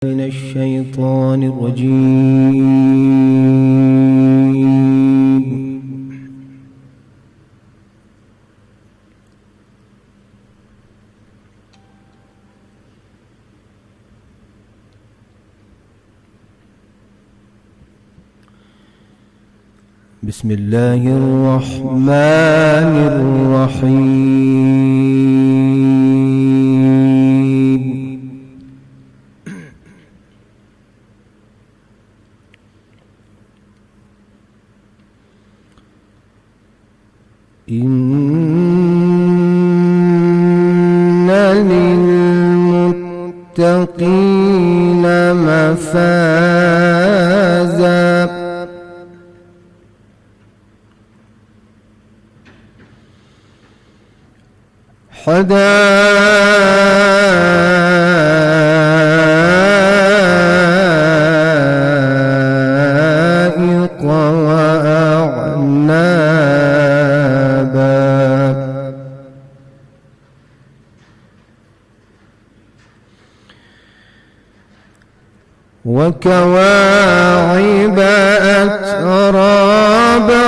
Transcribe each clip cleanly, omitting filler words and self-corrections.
من الشيطان الرجيم. بسم الله الرحمن الرحيم. إن للمتقين مفازا حدائق وأعنابا وكواعب أترابا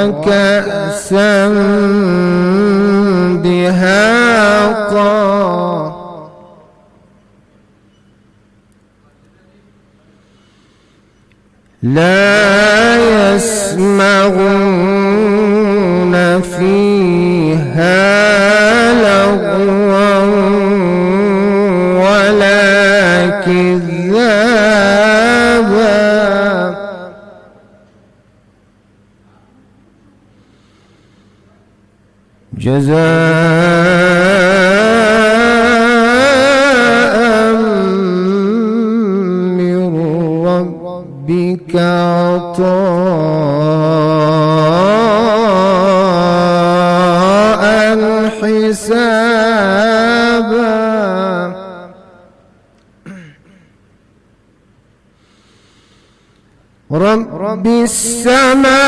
وكأسا دهاقا لا يسمعون فيها لغوا ولا كذابا جزاء من ربك عطاء حسابا رب السماوات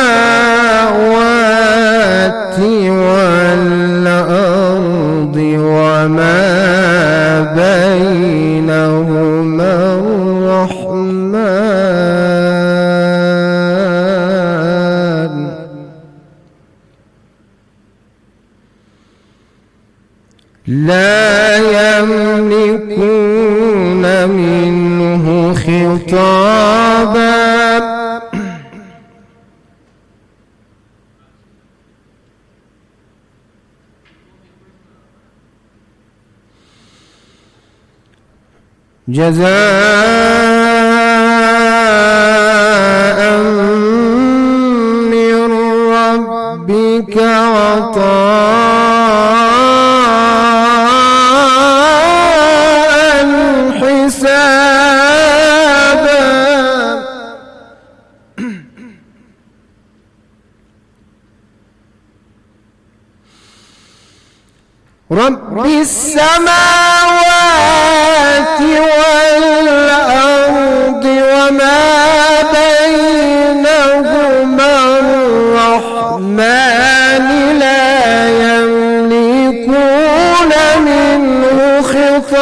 والأرض وما بينهما الرحمن لا يملكون منه خطابا جزاء من ربك عطاء حسابا رب السماوات والأرض وما بينهما الرحمن لا يملكون منه خطابا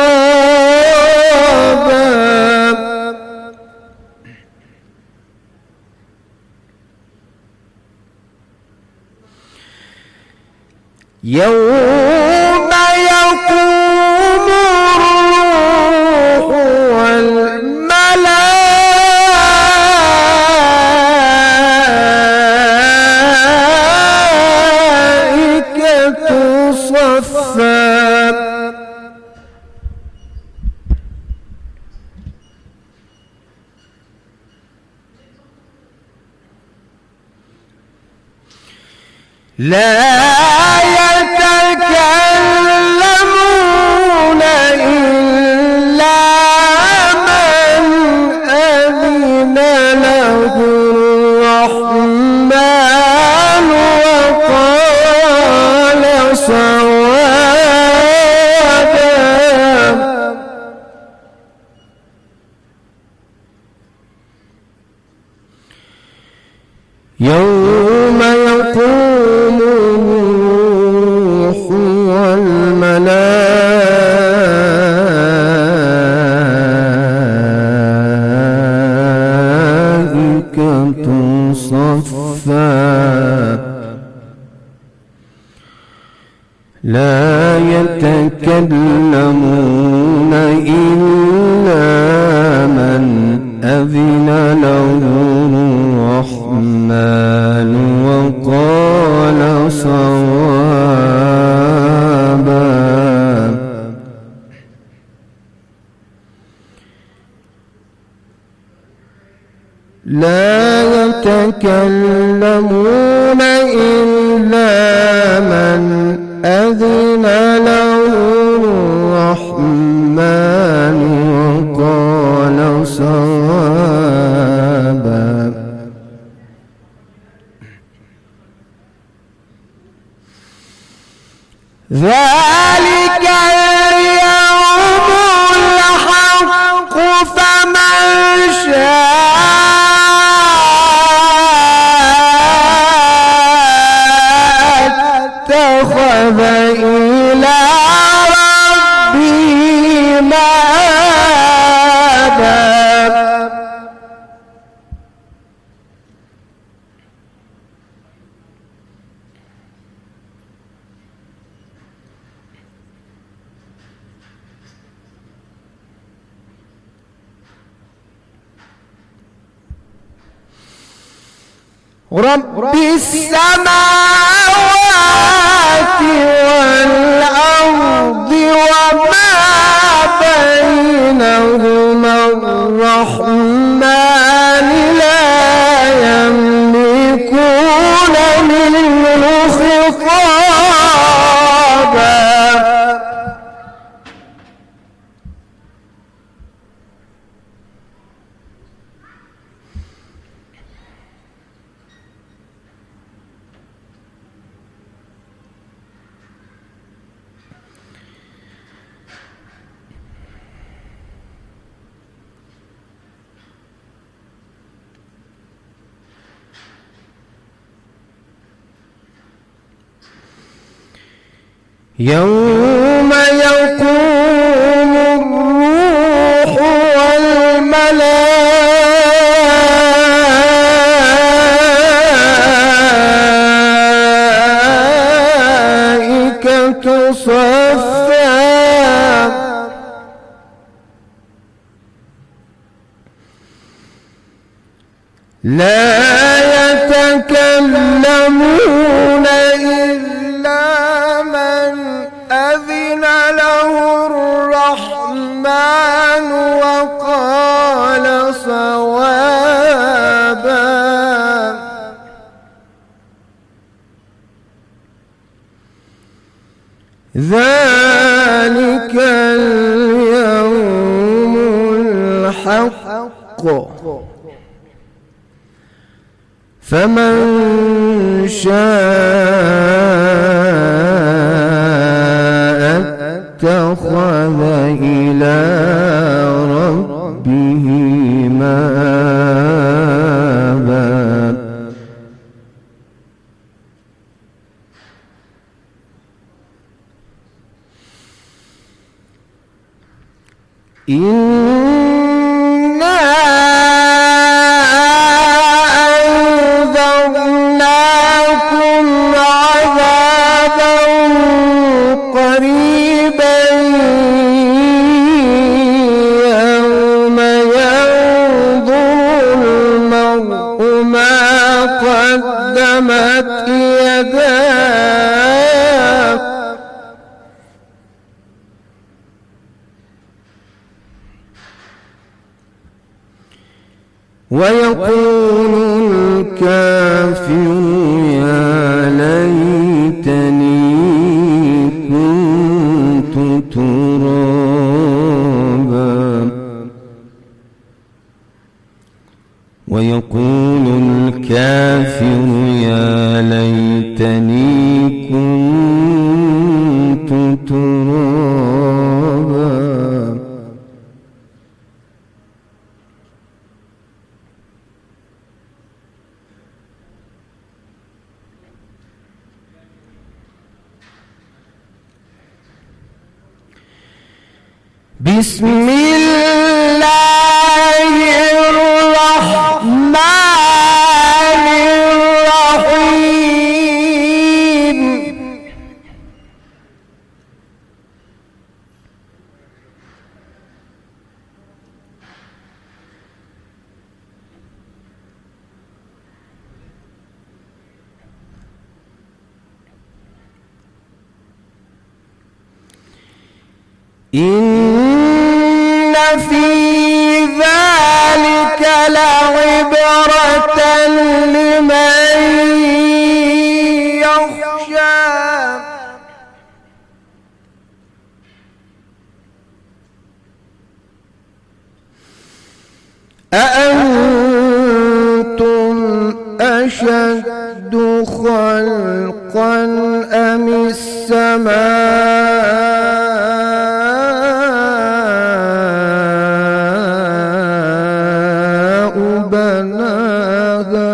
يوم يقوم الروح والملائكة صفا لا يتكلمون إلا من أذن له الرحمن وقال صوابا يوم يقوم الروح يتكلمون إلا من أذن له الرحمن وقال صوابا. لا يتكلمون إلا من أذن له الرحمن وقال صوابا. ذلك اليوم الحق فمن شاء اتخذ إلى ربه مآبا. رب السماوات والأرض وما بينهما الرحمن لا يملكون منه خطابا. يوم يقوم الروح والملائكة صفا لا يتكلمون إلا من أذن له الرحمن وقال صوابا. ذلك اليوم الحق فمن شاء اتخذ إلى ربه مآبا. إنا أنذرناكم عذابا قريبا يوم ينظر المرء ما قدمت يداه ويقول الكافر يا ليتني كنت ترابا. ويقول الكافر يا ليتني كنت ترابا. بسم الله الرحمن الرحيم. إن في ذلك لعبرة لمن يخشى أأنتم أشد خلقا أم السماء بناها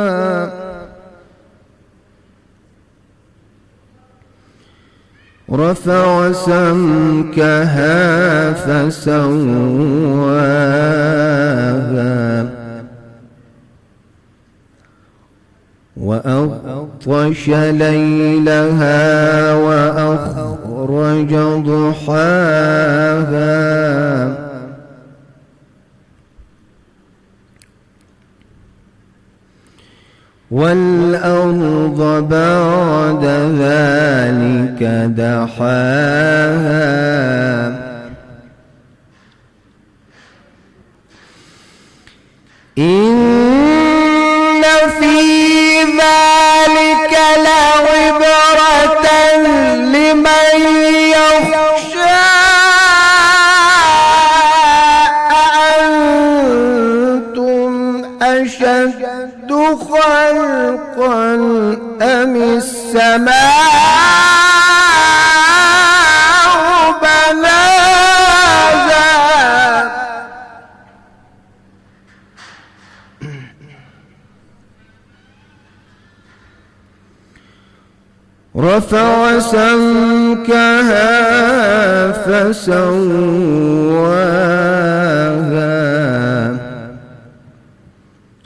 رفع سمكها فسواها وأغطش ليلها وأخرج ضحاها والأرض بعد ذلك دحاها إن في ذلك لعبرة لمن يخشى أأنتم أشد خلقا أم السماء بناها رفع سمكها فسواها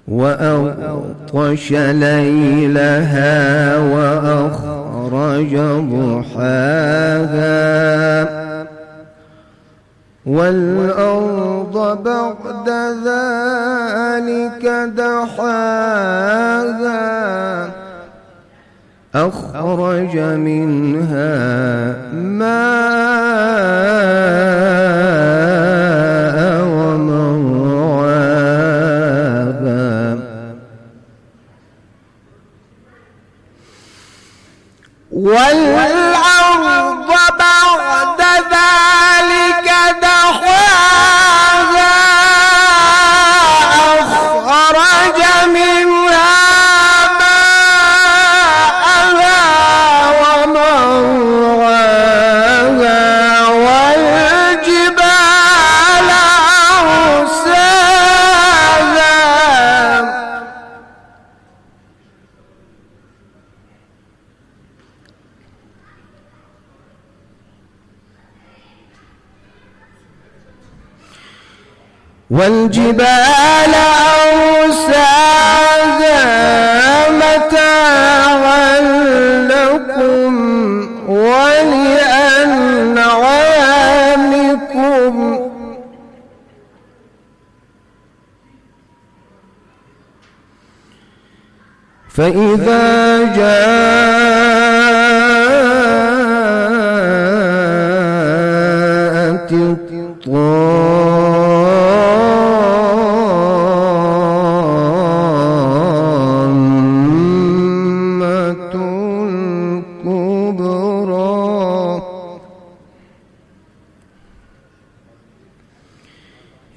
وأغطش ليلها وأخرج ضحاها والأرض بعد ذلك دحاها أخرج منها ماءها ومرعاها والأرض بعد ذلك دحاها أخرج منها والجبال أرساها متاعا لكم ولأنعامكم فإذا جاءت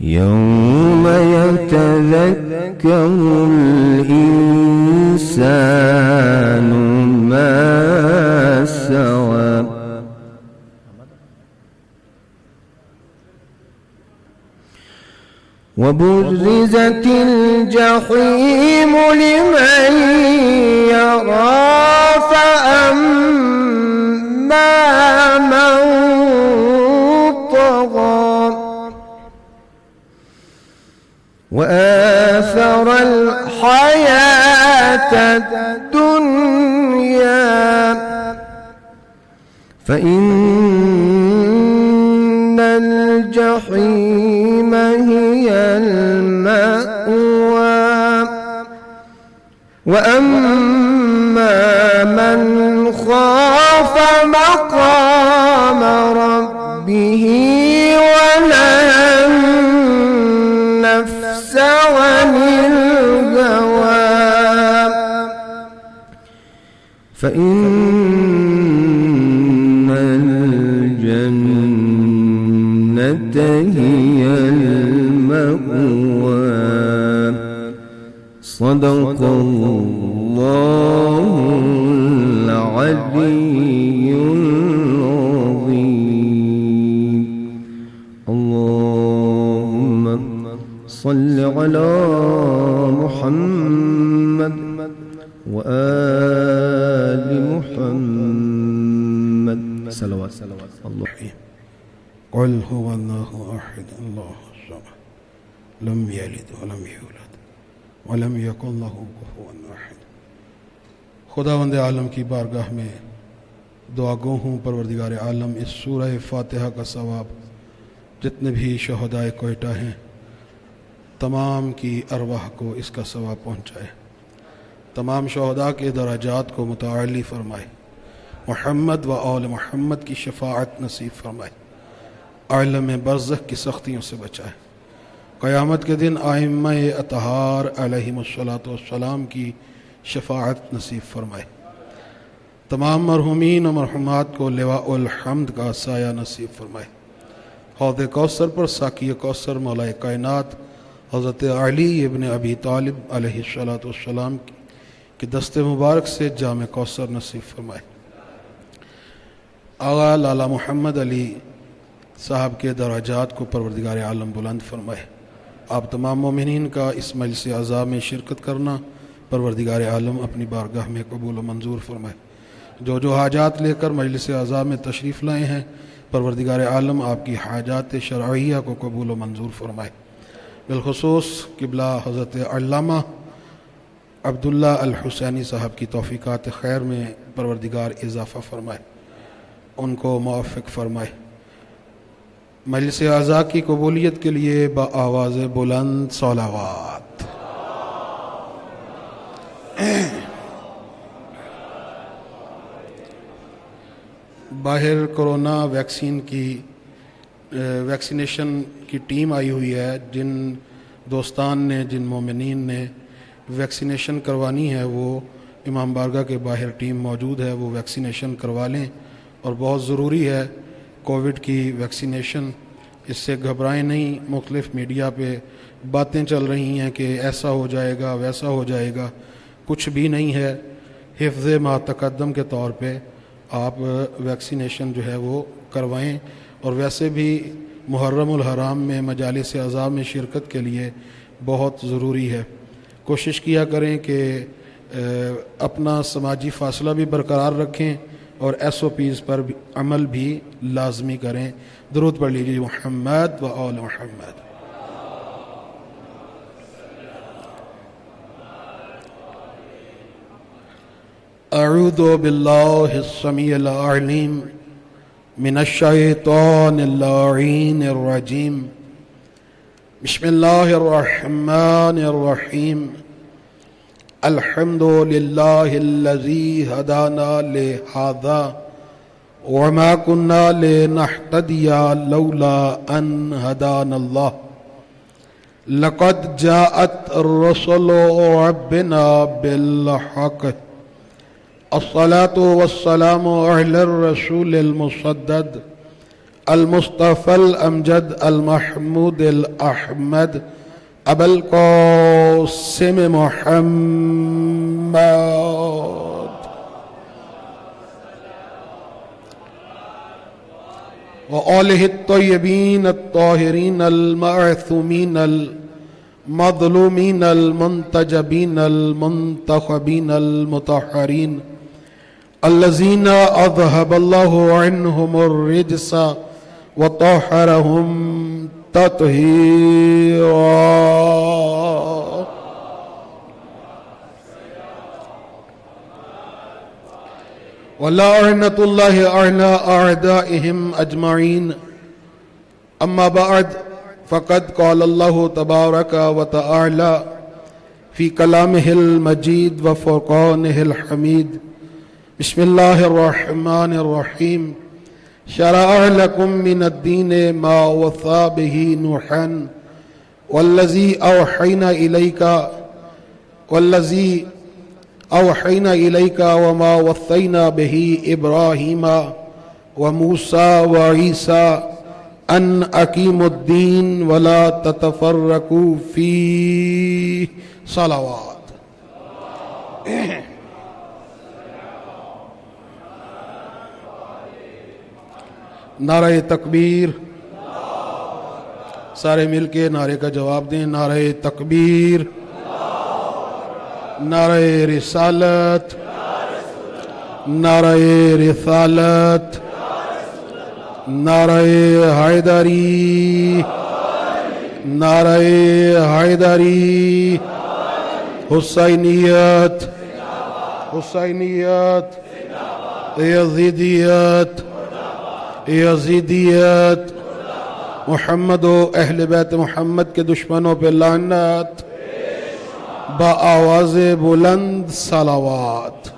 يوم يتذكر الإنسان ما سوى وبرزت الجحيم لمن يرى فأما من طغى وآثر الحياة الدنيا فإن الجحيم هي المأوى وأما من خاف مقام ربه فإن الجنة هي المأوى. صدق الله العلي العظيم. اللهم صل على محمد وآل محمد صلوات الله. قل هو الله أحد الله الصمد لم يلد ولم يولد ولم يكن له كفوا أحد. خداوند عالم کی بارگاہ میں دعا گو ہوں پروردگار عالم اس سورہ فاتحہ کا ثواب جتنے بھی شہدائے کوئٹہ ہیں تمام کی ارواح کو اس کا ثواب پہنچائے، تمام شہداء کے درجات کو متعالی فرمائے، محمد و آل محمد کی شفاعت نصیب فرمائے، عالم برزخ کی سختیوں سے بچائے، قیامت کے دن ائمہ اطہار علیہم الصلاۃ والسلام کی شفاعت نصیب فرمائے، تمام مرحومین و مرحومات کو لواء الحمد کا سایہ نصیب فرمائے، حوض کوثر پر ساقی کوثر مولا کائنات حضرت علی ابن ابی طالب علیہ الصلاۃ والسلام کی دست مبارک سے جام کوثر نصیب فرمائے، آغا لالا محمد علی صاحب کے درجات کو پروردگار عالم بلند فرمائے، آپ تمام مومنین کا اس مجلس عزا میں شرکت کرنا پروردگار عالم اپنی بارگاہ میں قبول و منظور فرمائے، جو حاجات لے کر مجلس عزا میں تشریف لائے ہیں پروردگار عالم آپ کی حاجات شرعیہ کو قبول و منظور فرمائے، بالخصوص قبلہ حضرت علامہ عبداللہ الحسینی صاحب کی توفیقات خیر میں پروردگار اضافہ فرمائے، ان کو موفق فرمائے۔ مجلس عزا کی قبولیت کے لیے بآواز بلند صلوات۔ باہر کورونا ویکسینیشن کی ٹیم آئی ہوئی ہے، جن دوستان نے جن مومنین نے ویکسینیشن کروانی ہے وہ امام بارگاہ کے باہر ٹیم موجود ہے، وہ ویکسینیشن کروا لیں، اور بہت ضروری ہے کووڈ کی ویکسینیشن، اس سے گھبرائیں نہیں۔ مختلف میڈیا پہ باتیں چل رہی ہیں کہ ایسا ہو جائے گا ویسا ہو جائے گا، کچھ بھی نہیں ہے۔ حفظ ما تقدم کے طور پہ آپ ویکسینیشن جو ہے وہ کروائیں، اور ویسے بھی محرم الحرام میں مجالس عزا میں شرکت کے لیے بہت ضروری ہے۔ کوشش کیا کریں کہ اپنا سماجی فاصلہ بھی برقرار رکھیں اور SOPs پر عمل بھی لازمی کریں۔ درود پڑھ لیجیے محمد و آل محمد۔ اعوذ باللہ السمیع العلیم من الشیطان اللعین الرجیم، بسم اللہ الرحمن الرحیم، الحمد للہ الذی ہدانا لہذا وما كنا لنهتدي لولا أن هدانا الله، لقد جاءت الرسل ربنا بالحق، الصلاة والسلام على الرسول المصدد المصطفى الأمجد المحمود الأحمد أبا القاسم محمد وآله الطيبين الطاهرين المعثومين المظلومين المنتجبين المنتخبين المطهرين الذين أذهب الله عنهم الرجس وطهرهم تطهيرا۔ ولعنة الله على أعدائهم أجمعين، أما بعد، فقد قال الله تبارك وتعالى في كلامه المجيد وفرقانه الحميد، بسم الله الرحمن الرحيم، شرع لكم من الدين ما وصى به نوحا والذي أوحينا إليك والذي اوحینا الیکا وما وصینا بہ ابراہیم وموسیٰ وعیسیٰ ان اقیموا الدین ولا تتفرقوا فیہ. صلوات. نعرہ تکبیر. سارے مل کے نعرے کا جواب دیں. نعرہ تکبیر، نعرہ رسالت، نعرہ رسالت، نعرہ حیدری، نعرہ حیدری، حسینیت، حسینیت، یزیدیت، یزیدیت، محمد و اہل بیت محمد کے دشمنوں پہ لعنت. بآواز بلند صلوات.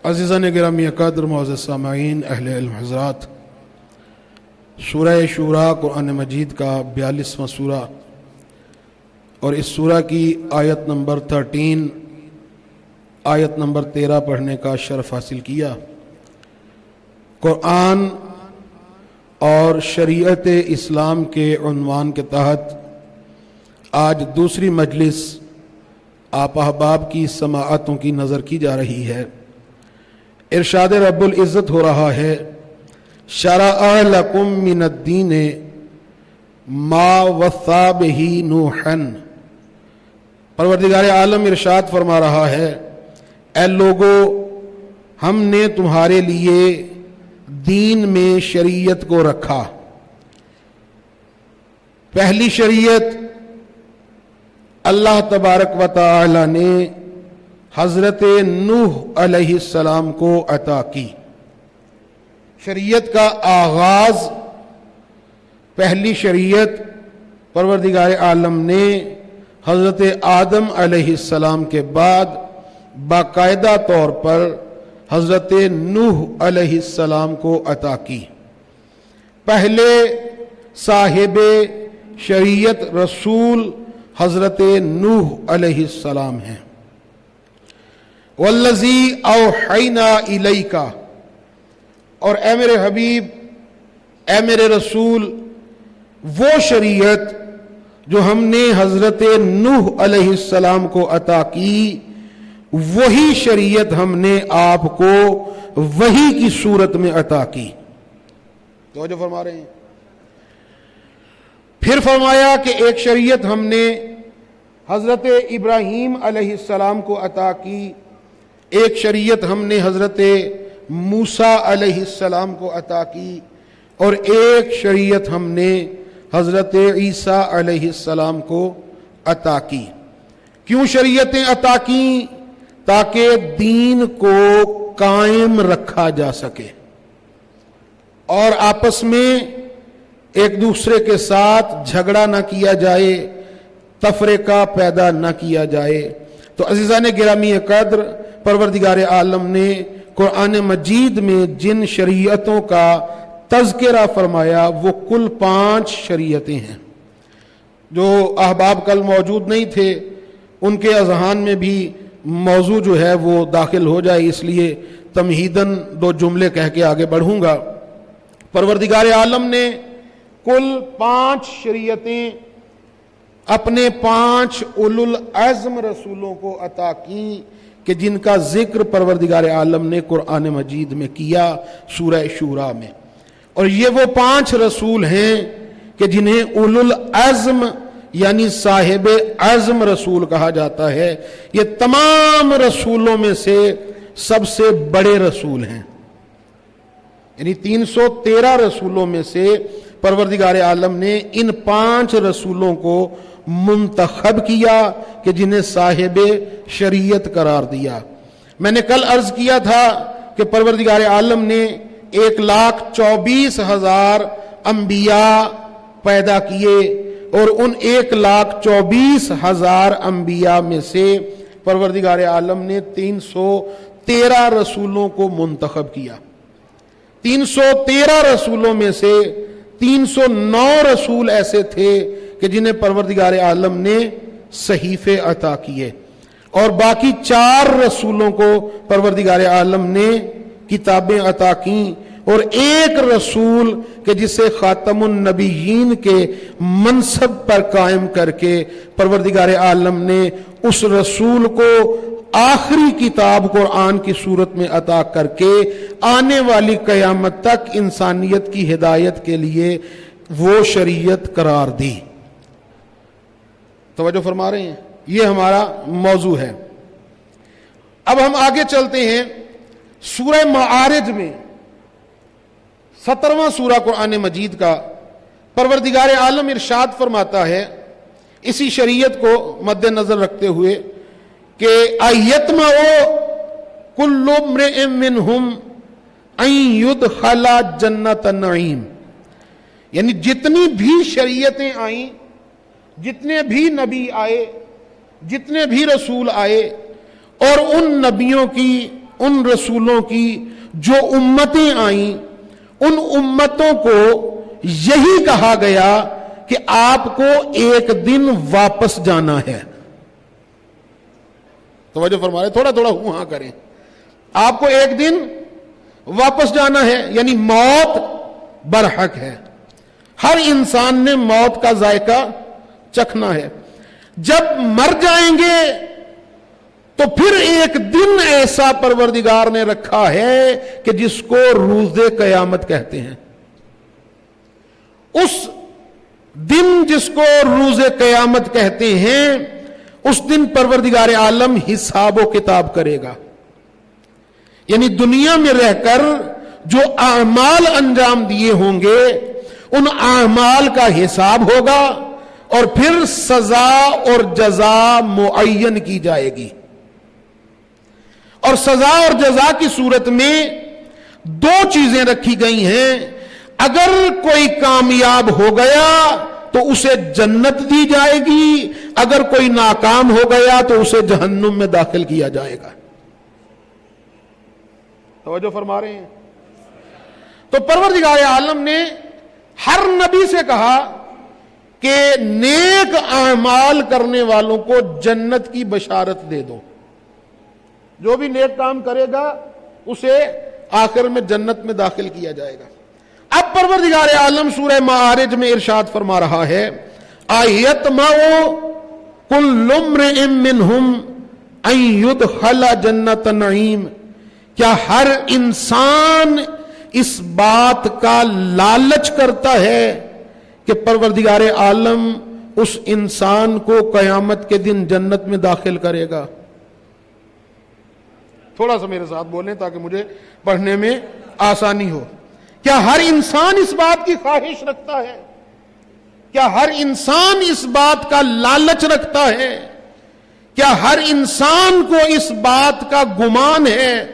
عزیزان گرامی قدر، معزز سامعین، اہل علم حضرات، سورہ شورا قرآن مجید کا 42واں سورہ اور اس سورہ کی آیت نمبر 13 آیت نمبر 13 پڑھنے کا شرف حاصل کیا. قرآن اور شریعت اسلام کے عنوان کے تحت آج دوسری مجلس آپ احباب کی سماعتوں کی نظر کی جا رہی ہے. ارشاد رب العزت ہو رہا ہے، شرع لکم من الدین ما وصی بہ نوحا. پروردگار عالم ارشاد فرما رہا ہے، اے لوگو، ہم نے تمہارے لیے دین میں شریعت کو رکھا. پہلی شریعت اللہ تبارک و تعالی نے حضرت نوح علیہ السلام کو عطا کی. شریعت کا آغاز، پہلی شریعت پروردگار عالم نے حضرت آدم علیہ السلام کے بعد باقاعدہ طور پر حضرت نوح علیہ السلام کو عطا کی. پہلے صاحب شریعت رسول حضرت نوح علیہ السلام ہیں. والذی اوحینا الیکا، اور اے میرے حبیب، اے میرے رسول، وہ شریعت جو ہم نے حضرت نوح علیہ السلام کو عطا کی، وہی شریعت ہم نے آپ کو وحی کی صورت میں عطا کی. توجہ فرما رہے ہیں. پھر فرمایا کہ ایک شریعت ہم نے حضرت ابراہیم علیہ السلام کو عطا کی، ایک شریعت ہم نے حضرت موسیٰ علیہ السلام کو عطا کی، اور ایک شریعت ہم نے حضرت عیسیٰ علیہ السلام کو عطا کی. کیوں شریعتیں عطا کی؟ تاکہ دین کو قائم رکھا جا سکے اور آپس میں ایک دوسرے کے ساتھ جھگڑا نہ کیا جائے، تفرقہ پیدا نہ کیا جائے. تو عزیزان گرامی قدر، پروردگار عالم نے قرآن مجید میں جن شریعتوں کا تذکرہ فرمایا وہ کل 5 شریعتیں ہیں. جو احباب کل موجود نہیں تھے ان کے اذہان میں بھی موضوع جو ہے وہ داخل ہو جائے، اس لیے تمہیداً 2 جملے کہہ کے آگے بڑھوں گا. پروردگار عالم نے کل 5 شریعتیں اپنے 5 اولو العزم رسولوں کو عطا کی کہ جن کا ذکر پروردگار عالم نے قرآن مجید میں کیا سورہ شورا میں. اور یہ وہ 5 رسول ہیں کہ جنہیں اولو العزم یعنی صاحب عزم رسول کہا جاتا ہے. یہ تمام رسولوں میں سے سب سے بڑے رسول ہیں. یعنی 313 رسولوں میں سے پروردگار عالم نے ان 5 رسولوں کو منتخب کیا کہ جنہیں صاحب شریعت قرار دیا. میں نے کل عرض کیا تھا کہ پروردگار عالم نے 1,24,000 انبیاء پیدا کیے اور ان 1,24,000 انبیاء میں سے پروردگار عالم نے 313 رسولوں کو منتخب کیا. 313 رسولوں میں سے 309 رسول ایسے تھے کہ جنہیں پروردگار عالم نے صحیفے عطا کیے، اور باقی 4 رسولوں کو پروردگار عالم نے کتابیں عطا کیں، اور ایک رسول کہ جسے خاتم النبیین کے منصب پر قائم کر کے پروردگار عالم نے اس رسول کو آخری کتاب قرآن کی صورت میں عطا کر کے آنے والی قیامت تک انسانیت کی ہدایت کے لیے وہ شریعت قرار دی۔ توجہ فرما رہے ہیں؟ یہ ہمارا موضوع ہے۔ اب ہم آگے چلتے ہیں سورہ معارج میں، 17واں سورہ قرآن مجید کا۔ پروردگار عالم ارشاد فرماتا ہے اسی شریعت کو مد نظر رکھتے ہوئے کہ ایتمع کل امرئ منہم ان یدخل جنت النعیم، یعنی جتنی بھی شریعتیں آئیں، جتنے بھی نبی آئے، جتنے بھی رسول آئے، اور ان نبیوں کی، ان رسولوں کی جو امتیں آئیں، ان امتوں کو یہی کہا گیا کہ آپ کو ایک دن واپس جانا ہے۔ توجہ فرما رہے، تھوڑا تھوڑا ہاں کریں۔ آپ کو ایک دن واپس جانا ہے، یعنی موت برحق ہے۔ ہر انسان نے موت کا ذائقہ چکھنا ہے۔ جب مر جائیں گے تو پھر ایک دن ایسا پروردگار نے رکھا ہے کہ جس کو روز قیامت کہتے ہیں۔ اس دن جس کو روز قیامت کہتے ہیں، اس دن پروردگار عالم حساب و کتاب کرے گا۔ یعنی دنیا میں رہ کر جو اعمال انجام دیے ہوں گے، ان اعمال کا حساب ہوگا، اور پھر سزا اور جزا معین کی جائے گی۔ اور سزا اور جزا کی صورت میں 2 چیزیں رکھی گئی ہیں۔ اگر کوئی کامیاب ہو گیا تو اسے جنت دی جائے گی، اگر کوئی ناکام ہو گیا تو اسے جہنم میں داخل کیا جائے گا۔ توجہ فرما رہے ہیں؟ تو پروردگار عالم نے ہر نبی سے کہا کہ نیک اعمال کرنے والوں کو جنت کی بشارت دے دو۔ جو بھی نیک کام کرے گا اسے آخر میں جنت میں داخل کیا جائے گا۔ اب پروردگار عالم سورہ معارج میں ارشاد فرما رہا ہے ایتمع کل امرئ منہم ان یدخل جنت النعیم، کیا ہر انسان اس بات کا لالچ کرتا ہے کہ پروردگار عالم اس انسان کو قیامت کے دن جنت میں داخل کرے گا؟ تھوڑا سا میرے ساتھ بولیں تاکہ مجھے پڑھنے میں آسانی ہو۔ کیا ہر انسان اس بات کی خواہش رکھتا ہے؟ کیا ہر انسان اس بات کا لالچ رکھتا ہے؟ کیا ہر انسان کو اس بات کا گمان ہے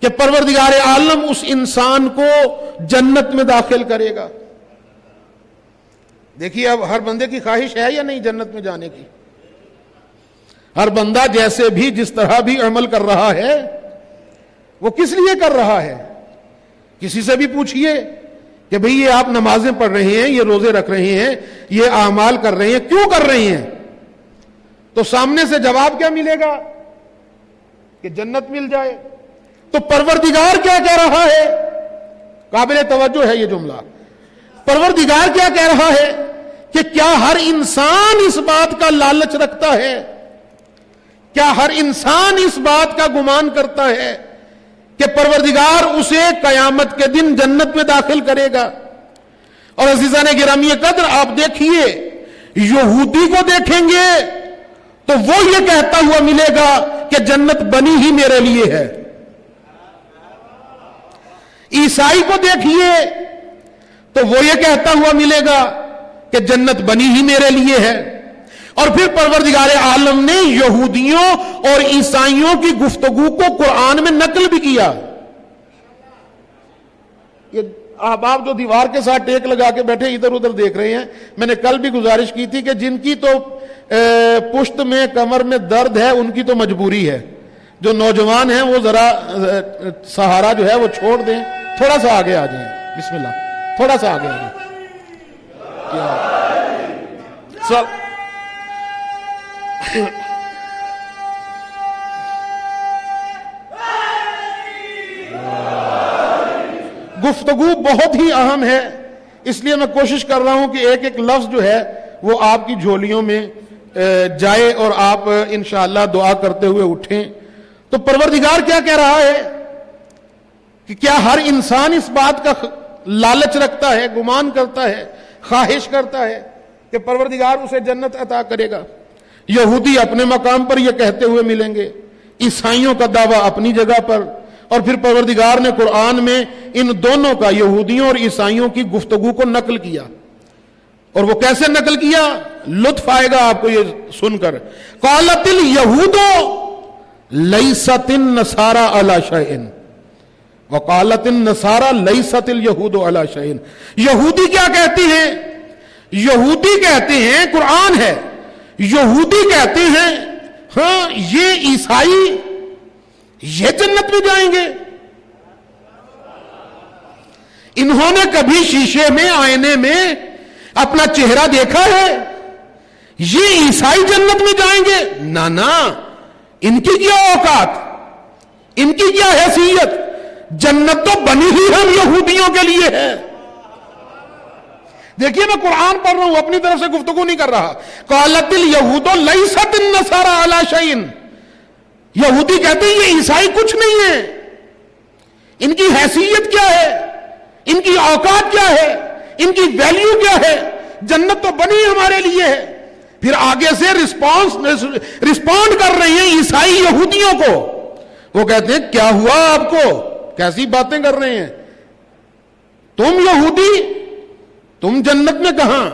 کہ پروردگار عالم اس انسان کو جنت میں داخل کرے گا؟ دیکھیے، اب ہر بندے کی خواہش ہے یا نہیں جنت میں جانے کی؟ ہر بندہ جیسے بھی جس طرح بھی عمل کر رہا ہے، وہ کس لیے کر رہا ہے؟ کسی سے بھی پوچھئے کہ بھئی یہ آپ نمازیں پڑھ رہے ہیں، یہ روزے رکھ رہے ہیں، یہ اعمال کر رہے ہیں، کیوں کر رہے ہیں؟ تو سامنے سے جواب کیا ملے گا؟ کہ جنت مل جائے۔ تو پروردگار کیا کہہ رہا ہے؟ قابل توجہ ہے یہ جملہ۔ پروردگار کیا کہہ رہا ہے کہ کیا ہر انسان اس بات کا لالچ رکھتا ہے؟ کیا ہر انسان اس بات کا گمان کرتا ہے کہ پروردگار اسے قیامت کے دن جنت میں داخل کرے گا؟ اور عزیزان گرامی قدر، آپ دیکھیے، یہودی کو دیکھیں گے تو وہ یہ کہتا ہوا ملے گا کہ جنت بنی ہی میرے لیے ہے۔ عیسائی کو دیکھیے تو وہ یہ کہتا ہوا ملے گا کہ جنت بنی ہی میرے لیے ہے۔ اور پھر پروردگار عالم نے یہودیوں اور عیسائیوں کی گفتگو کو قرآن میں نقل بھی کیا۔ یہ احباب جو دیوار کے ساتھ ٹیک لگا کے بیٹھے ادھر ادھر دیکھ رہے ہیں، میں نے کل بھی گزارش کی تھی کہ جن کی تو پشت میں، کمر میں درد ہے، ان کی تو مجبوری ہے۔ جو نوجوان ہیں وہ ذرا سہارا جو ہے وہ چھوڑ دیں، تھوڑا سا آگے آ جائیں۔ بسم اللہ۔ تھوڑا سا آگے آگے گفتگو بہت ہی اہم ہے، اس لیے میں کوشش کر رہا ہوں کہ ایک ایک لفظ جو ہے وہ آپ کی جھولیوں میں جائے اور آپ انشاءاللہ دعا کرتے ہوئے اٹھیں۔ تو پروردگار کیا کہہ رہا ہے کہ کیا ہر انسان اس بات کا لالچ رکھتا ہے، گمان کرتا ہے، خواہش کرتا ہے کہ پروردگار اسے جنت عطا کرے گا؟ یہودی اپنے مقام پر یہ کہتے ہوئے ملیں گے، عیسائیوں کا دعویٰ اپنی جگہ پر، اور پھر پروردگار نے قرآن میں ان دونوں کا، یہودیوں اور عیسائیوں کی گفتگو کو نقل کیا۔ اور وہ کیسے نقل کیا؟ لطف آئے گا آپ کو یہ سن کر۔ قالت الیہود لیست النصارى علی شیء وقالت النصارى لیست الیہود علی شیء۔ یہودی کیا کہتی ہیں؟ یہودی کہتے ہیں، قرآن ہے، یہودی کہتے ہیں ہاں یہ عیسائی یہ جنت میں جائیں گے۔ انہوں نے کبھی شیشے میں، آئینے میں اپنا چہرہ دیکھا ہے؟ یہ عیسائی جنت میں جائیں گے؟ نا، ان کی کیا اوقات، ان کی کیا حیثیت؟ جنت تو بنی ہی ہم یہودیوں کے لیے ہے۔ دیکھیے میں قرآن پڑھ رہا ہوں، اپنی طرف سے گفتگو نہیں کر رہا۔ قالت الیہود لیست النصارى علی شیء۔ یہودی کہتے ہیں یہ عیسائی کچھ نہیں ہے، ان کی حیثیت کیا ہے، ان کی اوقات کیا ہے، ان کی ویلیو کیا ہے؟ جنت تو بنی ہمارے لیے ہے۔ پھر آگے سے رسپونڈ کر رہے ہیں عیسائی یہودیوں کو۔ وہ کہتے ہیں کیا ہوا آپ کو، کیسی باتیں کر رہے ہیں تم یہودی، تم جنت میں کہاں؟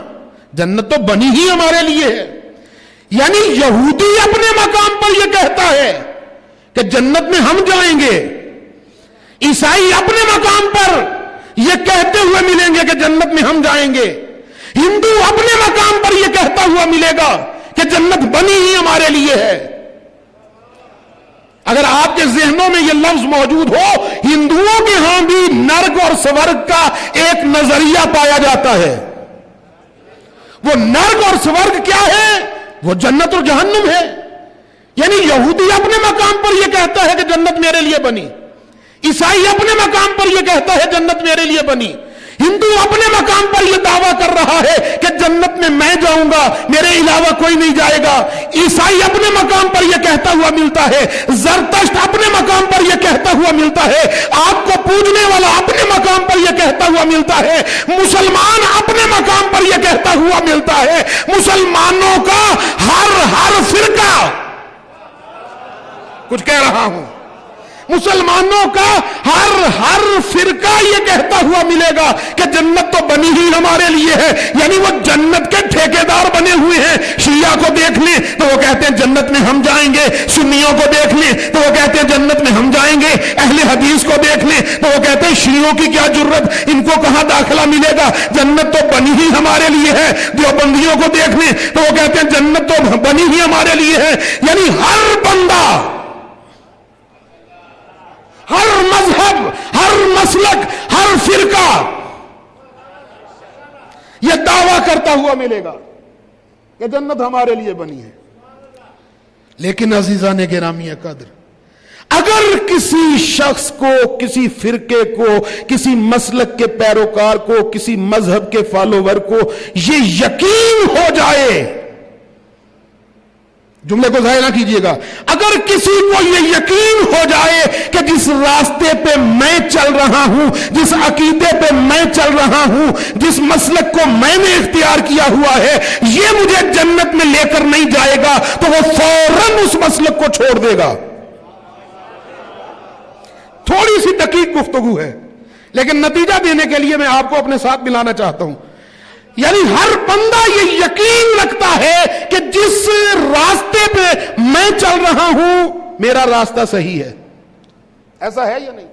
جنت تو بنی ہی ہمارے لیے ہے۔ یعنی یہودی اپنے مقام پر یہ کہتا ہے کہ جنت میں ہم جائیں گے، عیسائی اپنے مقام پر یہ کہتے ہوئے ملیں گے کہ جنت میں ہم جائیں گے، ہندو اپنے مقام پر یہ کہتا ہوا ملے گا کہ جنت بنی ہی ہمارے لیے ہے۔ اگر آپ کے ذہنوں میں یہ لفظ موجود ہو، ہندوؤں کے ہاں بھی نرک اور سورگ کا ایک نظریہ پایا جاتا ہے۔ وہ نرک اور سورگ کیا ہے؟ وہ جنت اور جہنم ہے۔ یعنی یہودی اپنے مقام پر یہ کہتا ہے کہ جنت میرے لیے بنی، عیسائی اپنے مقام پر یہ کہتا ہے جنت میرے لیے بنی، ہندو اپنے مقام پر یہ دعویٰ کر رہا ہے کہ جنت میں میں جاؤں گا، میرے علاوہ کوئی نہیں جائے گا، عیسائی اپنے مقام پر یہ کہتا ہوا ملتا ہے، زرتشت اپنے مقام پر یہ کہتا ہوا ملتا ہے، آپ کو پوجنے والا اپنے مقام پر یہ کہتا ہوا ملتا ہے، مسلمان اپنے مقام پر یہ کہتا ہوا ملتا ہے۔ مسلمانوں کا ہر فرقہ، کچھ کہہ رہا ہوں، مسلمانوں کا ہر فرقہ یہ کہتا ہوا ملے گا کہ جنت تو بنی ہی ہمارے لیے ہے۔ یعنی وہ جنت کے ٹھیکیدار بنے ہوئے ہیں۔ شیعہ کو دیکھ لیں تو وہ کہتے ہیں جنت میں ہم جائیں گے، سنیوں کو دیکھ لیں تو وہ کہتے ہیں جنت میں ہم جائیں گے، اہل حدیث کو دیکھ لیں تو وہ کہتے ہیں شیعوں کی کیا جرت، ان کو کہاں داخلہ ملے گا، جنت تو بنی ہی ہمارے لیے ہے۔ دیوبندیوں کو دیکھ لیں تو وہ کہتے ہیں جنت تو بنی ہی ہمارے لیے ہے۔ یعنی ہر بندہ، ہر مذہب، ہر مسلک، ہر فرقہ یہ دعویٰ کرتا ہوا ملے گا کہ جنت ہمارے لیے بنی ہے۔ لیکن عزیزان گرامی قدر، اگر کسی شخص کو، کسی فرقے کو، کسی مسلک کے پیروکار کو، کسی مذہب کے فالوور کو یہ یقین ہو جائے، جملے کو ضائع نہ کیجیے گا، اگر کسی کو یہ یقین ہو جائے کہ جس راستے پہ میں چل رہا ہوں، جس عقیدے پہ میں چل رہا ہوں، جس مسلک کو میں نے اختیار کیا ہوا ہے، یہ مجھے جنت میں لے کر نہیں جائے گا، تو وہ فوراً اس مسلک کو چھوڑ دے گا۔ تھوڑی سی دقیق گفتگو ہے، لیکن نتیجہ دینے کے لیے میں آپ کو اپنے ساتھ ملانا چاہتا ہوں۔ یعنی ہر بندہ یہ یقین رکھتا ہے کہ جس راستے پہ میں چل رہا ہوں میرا راستہ صحیح ہے۔ ایسا ہے یا نہیں؟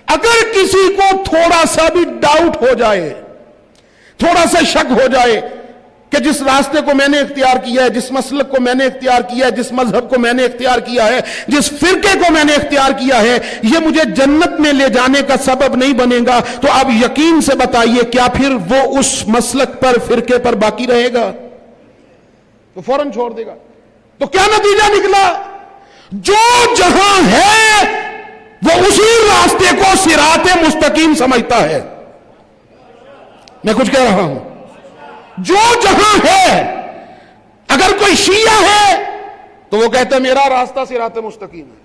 اگر کسی کو تھوڑا سا بھی ڈاؤٹ ہو جائے، تھوڑا سا شک ہو جائے کہ جس راستے کو میں نے اختیار کیا ہے، جس مسلک کو میں نے اختیار کیا ہے، جس مذہب کو میں نے اختیار کیا ہے، جس فرقے کو میں نے اختیار کیا ہے، یہ مجھے جنت میں لے جانے کا سبب نہیں بنے گا، تو آپ یقین سے بتائیے کیا پھر وہ اس مسلک پر، فرقے پر باقی رہے گا؟ تو فوراً چھوڑ دے گا۔ تو کیا نتیجہ نکلا؟ جو جہاں ہے وہ اسی راستے کو صراط مستقیم سمجھتا ہے۔ میں کچھ کہہ رہا ہوں، جو جہاں ہے، اگر کوئی شیعہ ہے تو وہ کہتا ہے میرا راستہ صراط مستقیم ہے،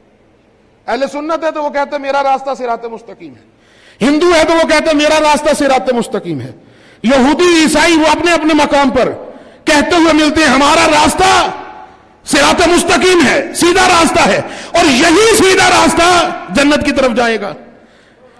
اہل سنت ہے تو وہ کہتا ہے میرا راستہ صراط مستقیم ہے، ہندو ہے تو وہ کہتا ہے میرا راستہ صراط مستقیم ہے، یہودی عیسائی وہ اپنے اپنے مقام پر کہتے ہوئے ملتے ہیں ہمارا راستہ صراط مستقیم ہے، سیدھا راستہ ہے، اور یہی سیدھا راستہ جنت کی طرف جائے گا۔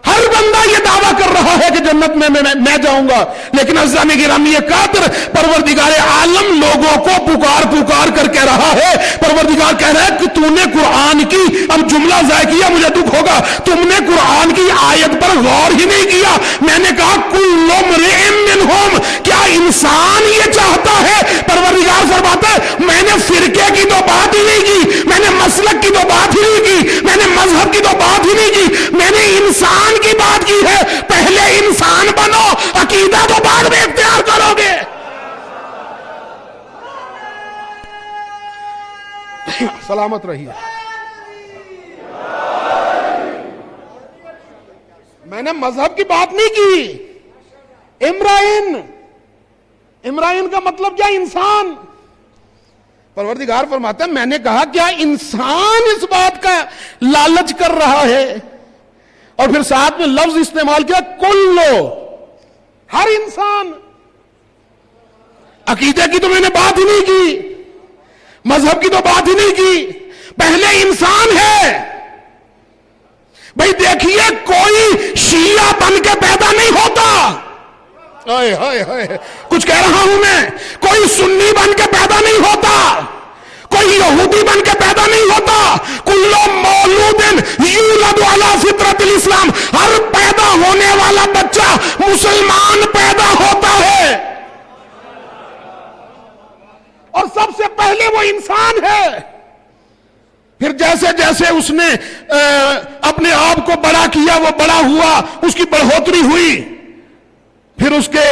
ہر بندہ یہ دعویٰ کر رہا ہے کہ جنت میں جاؤں گا، لیکن عزیزان گرامی یہ قادر پروردگار عالم لوگوں کو پکار کر کہہ رہا ہے، پروردگار کہہ رہا ہے کہ تو نے قرآن کی، اب جملہ ضائع کیا مجھے دکھ ہوگا، تم نے قرآن کی آیت پر غور ہی نہیں کیا۔ میں نے کہا کل امرئ منہم، کیا انسان یہ چاہتا ہے؟ پروردگار فرماتا ہے میں نے فرقے کی تو بات ہی نہیں کی، میں نے مسلک کی تو بات ہی نہیں کی، میں نے مذہب کی تو بات ہی نہیں کی، میں نے انسان کی بات کی ہے۔ پہلے انسان بنو، عقیدہ تو بعد میں اختیار کرو گے۔ سلامت رہیے۔ میں نے مذہب کی بات نہیں کی۔ امرائن کا مطلب کیا؟ انسان۔ پروردگار فرماتا ہے میں نے کہا کیا انسان اس بات کا لالچ کر رہا ہے؟ اور پھر ساتھ میں لفظ استعمال کیا کلو، ہر انسان۔ عقیدے کی تو میں نے بات ہی نہیں کی، مذہب کی تو بات ہی نہیں کی، پہلے انسان ہے۔ بھائی دیکھیے کوئی شیعہ بن کے پیدا نہیں ہوتا، کچھ کہہ رہا ہوں میں، کوئی سنی بن کے پیدا نہیں ہوتا، کوئی یہودی بن کے پیدا نہیں ہوتا۔ کلو مولود یولد علی فطرت الاسلام، ہر پیدا ہونے والا بچہ مسلمان پیدا ہوتا ہے، اور سب سے پہلے وہ انسان ہے۔ پھر جیسے جیسے اس نے اپنے آپ کو بڑا کیا، وہ بڑا ہوا، اس کی بڑھوتری ہوئی، پھر اس کے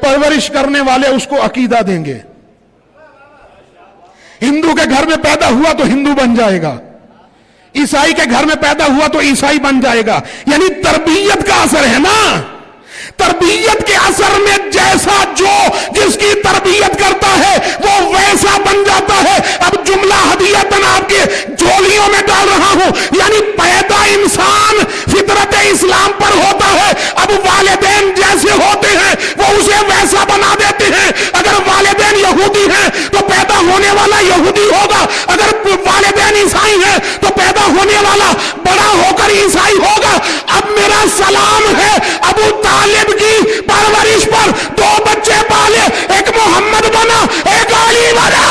پرورش کرنے والے اس کو عقیدہ دیں گے۔ ہندو کے گھر میں پیدا ہوا تو ہندو بن جائے گا، عیسائی کے گھر میں پیدا ہوا تو عیسائی بن جائے گا۔ یعنی تربیت کا اثر ہے نا، تربیت کے اثر میں جیسا جو جس کی تربیت کرتا ہے وہ ویسا بن جاتا ہے۔ اب جملہ ہدیتاً آپ کے جولیوں میں ڈال رہا ہوں، یعنی پیدا انسان فطرت اسلام پر ہوتا ہے، اب والدین جیسے ہوتے ہیں وہ اسے ویسا بنا دیتے ہیں۔ اگر والدین یہودی ہیں تو پیدا ہونے والا یہودی ہوگا، اگر والدین عیسائی ہیں تو پیدا ہونے والا بڑا ہو کر عیسائی ہوگا۔ اب میرا سلام ہے ابو طالب کی پرورش پر، دو بچے پالے، ایک محمد بنا ایک علی بنا۔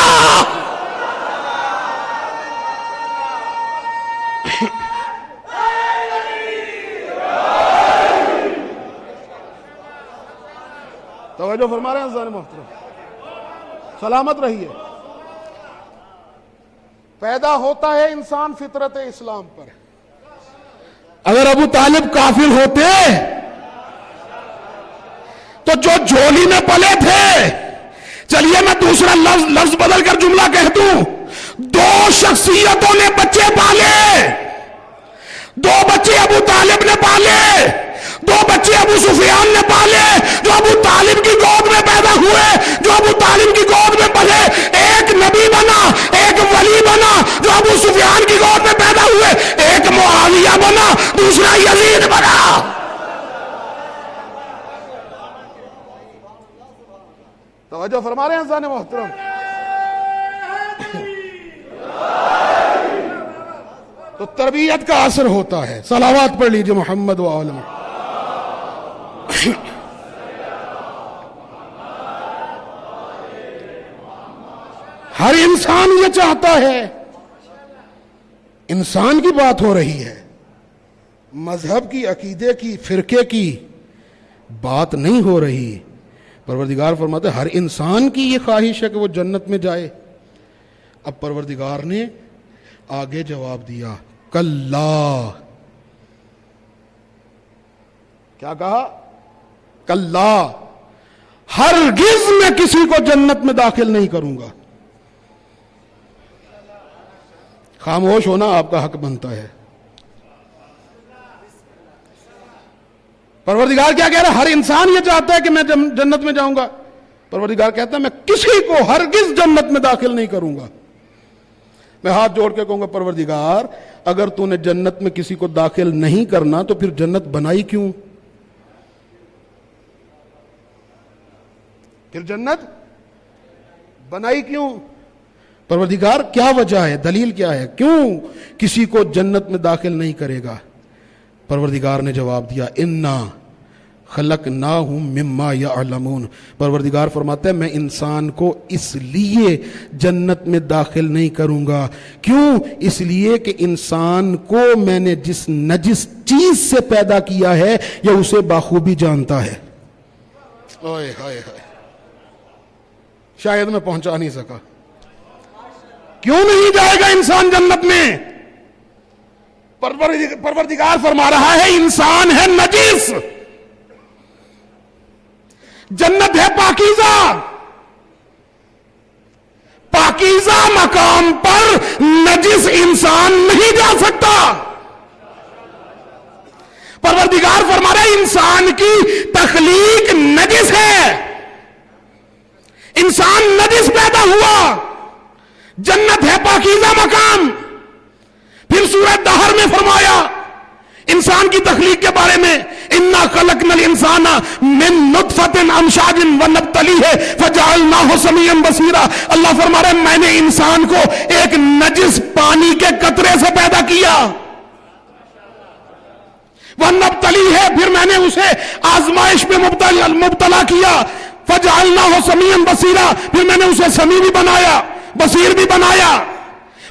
توجہ فرما رہے ہیں حضرات محترم، سلامت رہیے۔ پیدا ہوتا ہے انسان فطرت اسلام پر۔ اگر ابو طالب کافر ہوتے تو جو جھولی میں پلے تھے، چلیے میں دوسرا لفظ بدل کر جملہ کہہ دوں، دو شخصیتوں نے بچے پالے، دو بچے ابو طالب نے پالے، دو بچے ابو سفیان نے پالے، جو ابو طالب کی گود میں پیدا ہوئے، جو ابو طالب کی گود میں پلے، ایک نبی بنا ایک ولی بنا، جو ابو سفیان کی گود میں پیدا ہوئے، ایک معاویہ بنا دوسرا یزید بنا۔ توجہ فرما رہے ہیں حضرات محترم۔ تو تربیت کا اثر ہوتا ہے۔ صلوات پڑھ لیجئے محمد و آل محمد۔ ہر انسان یہ چاہتا ہے، انسان کی بات ہو رہی ہے، مذہب کی، عقیدے کی، فرقے کی بات نہیں ہو رہی۔ پروردگار فرماتے ہر انسان کی یہ خواہش ہے کہ وہ جنت میں جائے. اب پروردگار نے آگے جواب دیا کلا. کیا کہا؟ کلا، ہرگز میں کسی کو جنت میں داخل نہیں کروں گا. خاموش ہونا آپ کا حق بنتا ہے. پروردگار کیا کہہ رہا ہے؟ ہر انسان یہ چاہتا ہے کہ میں جنت میں جاؤں گا. پروردگار کہتا ہے میں کسی کو ہرگز جنت میں داخل نہیں کروں گا. میں ہاتھ جوڑ کے کہوں گا پروردگار اگر تو نے جنت میں کسی کو داخل نہیں کرنا تو پھر جنت بنائی کیوں؟ پھر جنت بنائی کیوں؟ پروردگار کیا وجہ ہے، دلیل کیا ہے، کیوں کسی کو جنت میں داخل نہیں کرے گا؟ پروردگار نے جواب دیا انا خلقناہم مما یعلمون. پروردگار فرماتا ہے میں انسان کو اس لیے جنت میں داخل نہیں کروں گا. کیوں؟ اس لیے کہ انسان کو میں نے جس نجس چیز سے پیدا کیا ہے یہ اسے بخوبی جانتا ہے. اوئے ہائے ہائے، شاید میں پہنچا نہیں سکا. کیوں نہیں جائے گا انسان جنت میں؟ پروردگار فرما رہا ہے انسان ہے نجس، جنت ہے پاکیزہ. پاکیزہ مقام پر نجس انسان نہیں جا سکتا. پروردگار فرما رہا ہے انسان کی تخلیق نجس ہے، انسان نجس پیدا ہوا، جنت ہے پاکیزہ مقام. پھر سورہ دہر میں فرمایا انسان کی تخلیق کے بارے میں انا خلقنا الانسان من نطفۃ امشاج ونبتلیہ فجعلناہ سمیعا بصیرا. اللہ فرما رہے ہیں میں نے انسان کو ایک نجس پانی کے قطرے سے پیدا کیا. ونبتلیہ، پھر میں نے اسے آزمائش میں مبتلا کیا. فجعلناہ سمیعا بصیرا، پھر میں نے اسے سمیع بھی بنایا، بصیر بھی بنایا.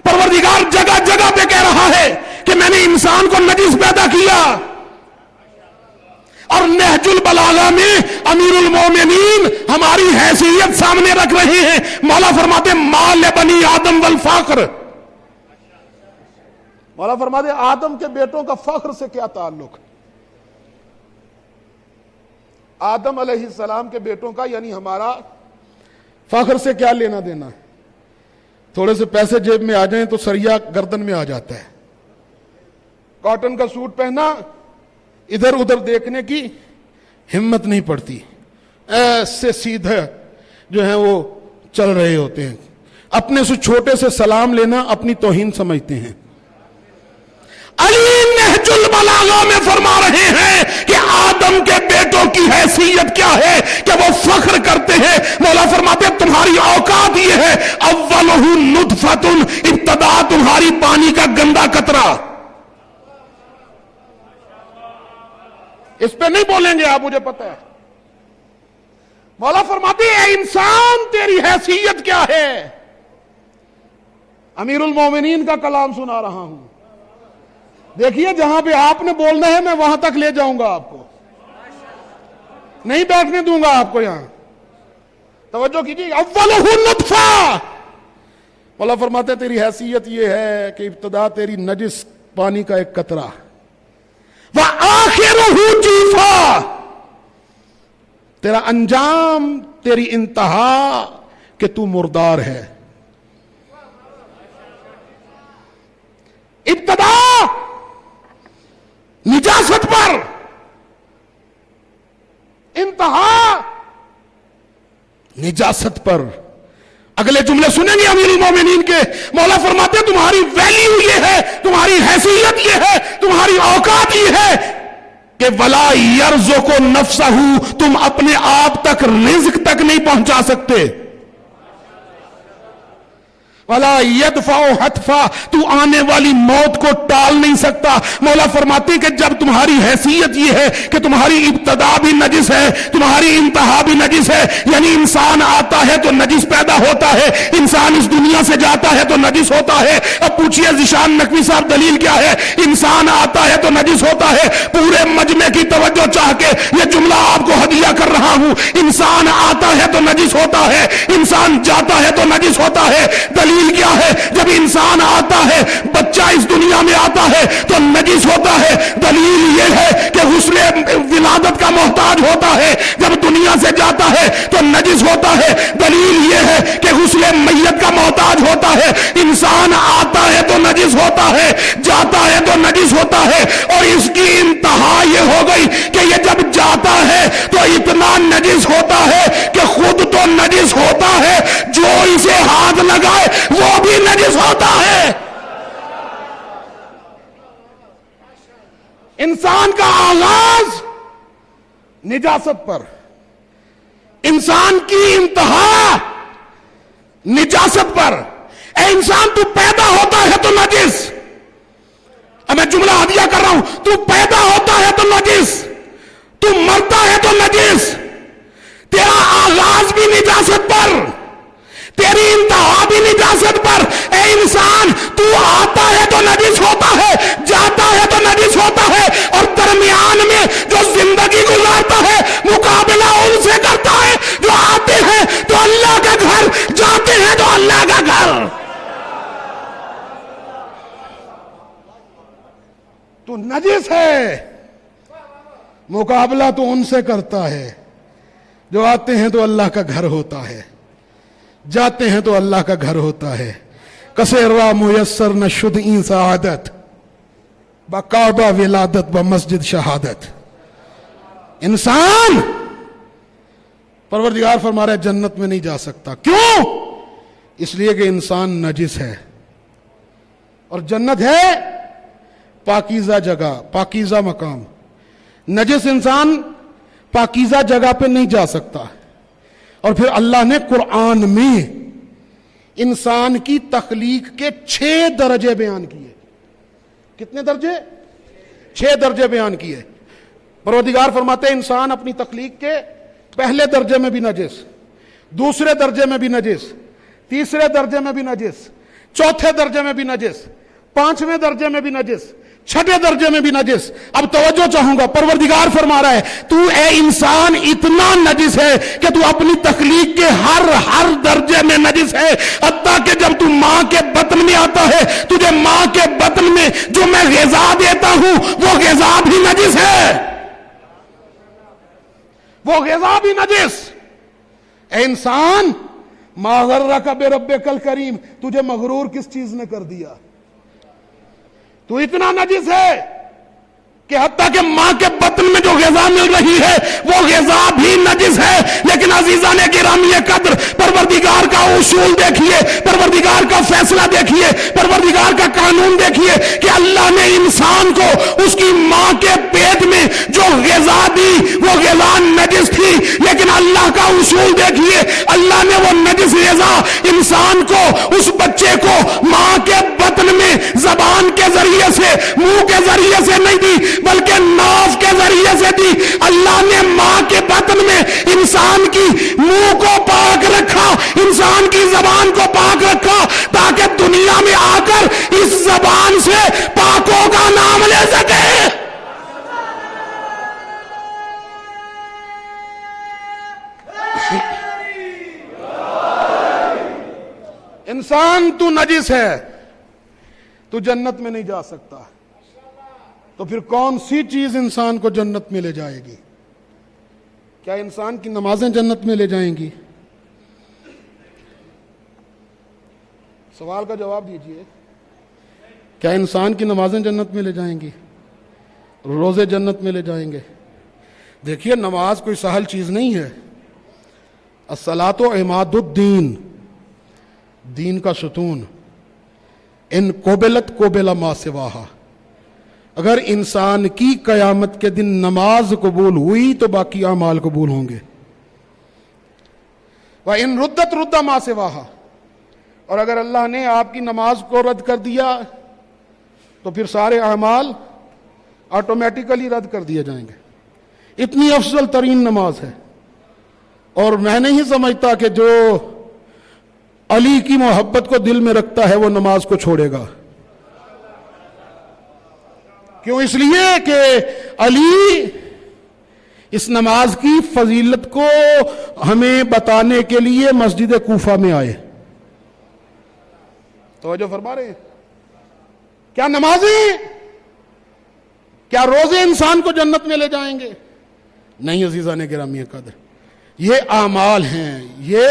پروردگار جگہ جگہ پہ کہہ رہا ہے کہ میں نے انسان کو نجس پیدا کیا. اور نہج البلاغہ میں امیر المومنین ہماری حیثیت سامنے رکھ رہے ہیں. مولا فرماتے مال بنی آدم والفخر. مولا فرماتے آدم کے بیٹوں کا فخر سے کیا تعلق؟ آدم علیہ السلام کے بیٹوں کا یعنی ہمارا فخر سے کیا لینا دینا ہے؟ تھوڑے سے پیسے جیب میں آ جائیں تو سریا گردن میں آ جاتا ہے. کاٹن کا سوٹ پہنا، ادھر ادھر دیکھنے کی ہمت نہیں پڑتی، ایسے سیدھے جو ہیں وہ چل رہے ہوتے ہیں. اپنے سے چھوٹے سے سلام لینا اپنی توہین سمجھتے ہیں. علی نہج البلاغہ میں فرما رہے ہیں کہ آدم کے بیٹوں کی حیثیت کیا ہے کہ وہ فخر کرتے ہیں. مولا فرماتے ہیں تمہاری اوقات یہ ہے اولہ نطفۃ، ابتدا تمہاری پانی کا گندا قطرہ. اس پہ نہیں بولیں گے آپ، مجھے پتہ ہے. مولا فرماتے ہیں اے انسان تیری حیثیت کیا ہے؟ امیر المومنین کا کلام سنا رہا ہوں. دیکھیے جہاں پہ آپ نے بولنا ہے میں وہاں تک لے جاؤں گا، آپ کو نہیں بیٹھنے دوں گا. آپ کو یہاں توجہ کیجیے. اولہ نطفہ، مولا فرماتے ہیں تیری حیثیت یہ ہے کہ ابتدا تیری نجس پانی کا ایک قطرہ، وآخرہ جیفا، تیرا انجام، تیری انتہا کہ تو مردار ہے. ابتدا نجاست پر، انتہا نجاست پر. اگلے جملے سنیں گے امیر المومنین کے. مولا فرماتے ہیں تمہاری ویلیو یہ ہے، تمہاری حیثیت یہ ہے، تمہاری اوقات یہ ہے کہ ولا یرزق نفسہ، تم اپنے آپ تک رزق تک نہیں پہنچا سکتے. وَلَا يَدْفَعُ حَتْفًا، تو آنے والی موت کو ٹال نہیں سکتا۔ مولا فرماتے ہیں کہ جب تمہاری حیثیت یہ ہے کہ تمہاری ابتدا بھی نجس ہے، تمہاری انتہا بھی نجس ہے، یعنی انسان آتا ہے تو نجس پیدا ہوتا ہے، انسان اس دنیا سے جاتا ہے تو نجس ہوتا ہے۔ اب پوچھئے ذیشان نقوی صاحب دلیل کیا ہے؟ انسان آتا ہے تو نجس ہوتا ہے۔ پورے مجمع کی توجہ چاہ کے یہ جملہ آپ کو ہدیہ کر رہا ہوں، انسان آتا ہے تو نجس ہوتا ہے، انسان جاتا ہے تو نجس ہوتا ہے۔ دلیل کیا ہے؟ جب انسان آتا ہے، بچہ اس دنیا میں آتا ہے تو نجس ہوتا ہے۔ دلیل یہ ہے کہ غسل ولادت کا محتاج ہوتا ہے، جب دنیا سے جاتا ہے تو نجس ہوتا ہے۔ دلیل یہ ہے کہ غسل میت کا محتاج ہوتا ہے۔ انسان آتا ہے تو نجس ہوتا ہے، جاتا ہے تو نجس ہوتا ہے، اور اس کی انتہا یہ ہو گئی کہ یہ جب جاتا ہے تو اتنا نجس ہوتا ہے کہ خود تو نجس ہوتا ہے، جو اسے ہاتھ لگائے وہ بھی نجس ہوتا ہے۔ انسان کا آغاز نجاست پر، انسان کی انتہا نجاست پر۔ اے انسان تو پیدا ہوتا ہے تو نجس، اب میں جملہ ہدیہ کر رہا ہوں، تو پیدا ہوتا ہے تو نجس، تو مرتا ہے تو نجس، تیرا آغاز بھی نجاست پر، تیری انتہا بھی نجاست پر۔ اے انسان تو آتا ہے تو نجس ہوتا ہے، جاتا ہے تو نجس ہوتا ہے، اور درمیان میں جو زندگی گزارتا ہے مقابلہ ان سے کرتا ہے جو آتے ہیں تو اللہ کا گھر، جاتے ہیں تو اللہ کا گھر۔ تو نجس ہے، مقابلہ تو ان سے کرتا ہے جو آتے ہیں تو اللہ کا گھر ہوتا ہے، جاتے ہیں تو اللہ کا گھر ہوتا ہے۔ کسے روا میسر نہ شد این سعادت، بکعبہ ولادت بمسجد شہادت۔ انسان پروردگار فرما رہا ہے جنت میں نہیں جا سکتا، کیوں؟ اس لیے کہ انسان نجس ہے، اور جنت ہے پاکیزہ جگہ، پاکیزہ مقام۔ نجس انسان پاکیزہ جگہ پہ نہیں جا سکتا۔ اور پھر اللہ نے قرآن میں انسان کی تخلیق کے 6 درجے بیان کیے۔ کتنے درجے؟ 6 درجے بیان کیے۔ پروردگار فرماتے ہیں انسان اپنی تخلیق کے پہلے درجے میں بھی نجس، دوسرے درجے میں بھی نجس، تیسرے درجے میں بھی نجس، چوتھے درجے میں بھی نجس، 5ویں درجے میں بھی نجس، 6 درجے میں بھی نجس۔ اب توجہ چاہوں گا، پروردگار فرما رہا ہے تو اے انسان اتنا نجس ہے کہ تو اپنی تخلیق کے ہر درجے میں نجس ہے، حتیٰ کہ جب تو ماں کے بطن میں آتا ہے، تجھے ماں کے بطن میں جو میں غذا دیتا ہوں وہ غذا بھی نجس ہے، وہ غذا بھی نجس۔ اے انسان ما غرک بربک الکریم، تجھے مغرور کس چیز نے کر دیا؟ تو اتنا نجس ہے کہ حتیٰ کہ ماں کے بطن میں جو غذا مل رہی ہے وہ غذا بھی نجس ہے۔ لیکن عزیزان گرامی قدر، پروردگار کا اصول دیکھیے، پروردگار کا فیصلہ دیکھیے، پروردگار کا قانون دیکھیے کہ اللہ نے انسان کو اس کی ماں کے پیٹ میں جو غذا دی وہ غذا نجس تھی، لیکن اللہ کا اصول دیکھیے، اللہ نے وہ نجس غذا انسان کو، اس بچے کو ماں کے بطن میں زبان کے ذریعے سے، منہ کے ذریعے سے نہیں دی بلکہ ناف کے ذریعے سے دی۔ اللہ نے ماں کے بطن میں انسان کی منہ کو پاک رکھا، انسان کی زبان کو پاک رکھا، تاکہ دنیا میں آ کر اس زبان سے پاکوں کا نام لے سکے۔ انسان تو نجس ہے، تو جنت میں نہیں جا سکتا، تو پھر کون سی چیز انسان کو جنت میں لے جائے گی؟ کیا انسان کی نمازیں جنت میں لے جائیں گی؟ سوال کا جواب دیجئے۔ کیا انسان کی نمازیں جنت میں لے جائیں گی؟ روزے جنت میں لے جائیں گے؟ دیکھیے نماز کوئی سہل چیز نہیں ہے۔ الصلاۃ عماد الدین، دین کا ستون، ان قبلت قبل ما سواہا، اگر انسان کی قیامت کے دن نماز قبول ہوئی تو باقی اعمال قبول ہوں گے۔ وَإِن رُدَّتْ رُدَّ مَا سِوَاهَا، اور اگر اللہ نے آپ کی نماز کو رد کر دیا تو پھر سارے اعمال آٹومیٹیکلی رد کر دیے جائیں گے. اتنی افضل ترین نماز ہے. اور میں نہیں سمجھتا کہ جو علی کی محبت کو دل میں رکھتا ہے وہ نماز کو چھوڑے گا. کیوں؟ اس لیے کہ علی اس نماز کی فضیلت کو ہمیں بتانے کے لیے مسجد کوفہ میں آئے. توجہ فرما رہے ہیں؟ کیا نمازیں، کیا روزے انسان کو جنت میں لے جائیں گے؟ نہیں عزیزان گرامی قدر، یہ اعمال ہیں، یہ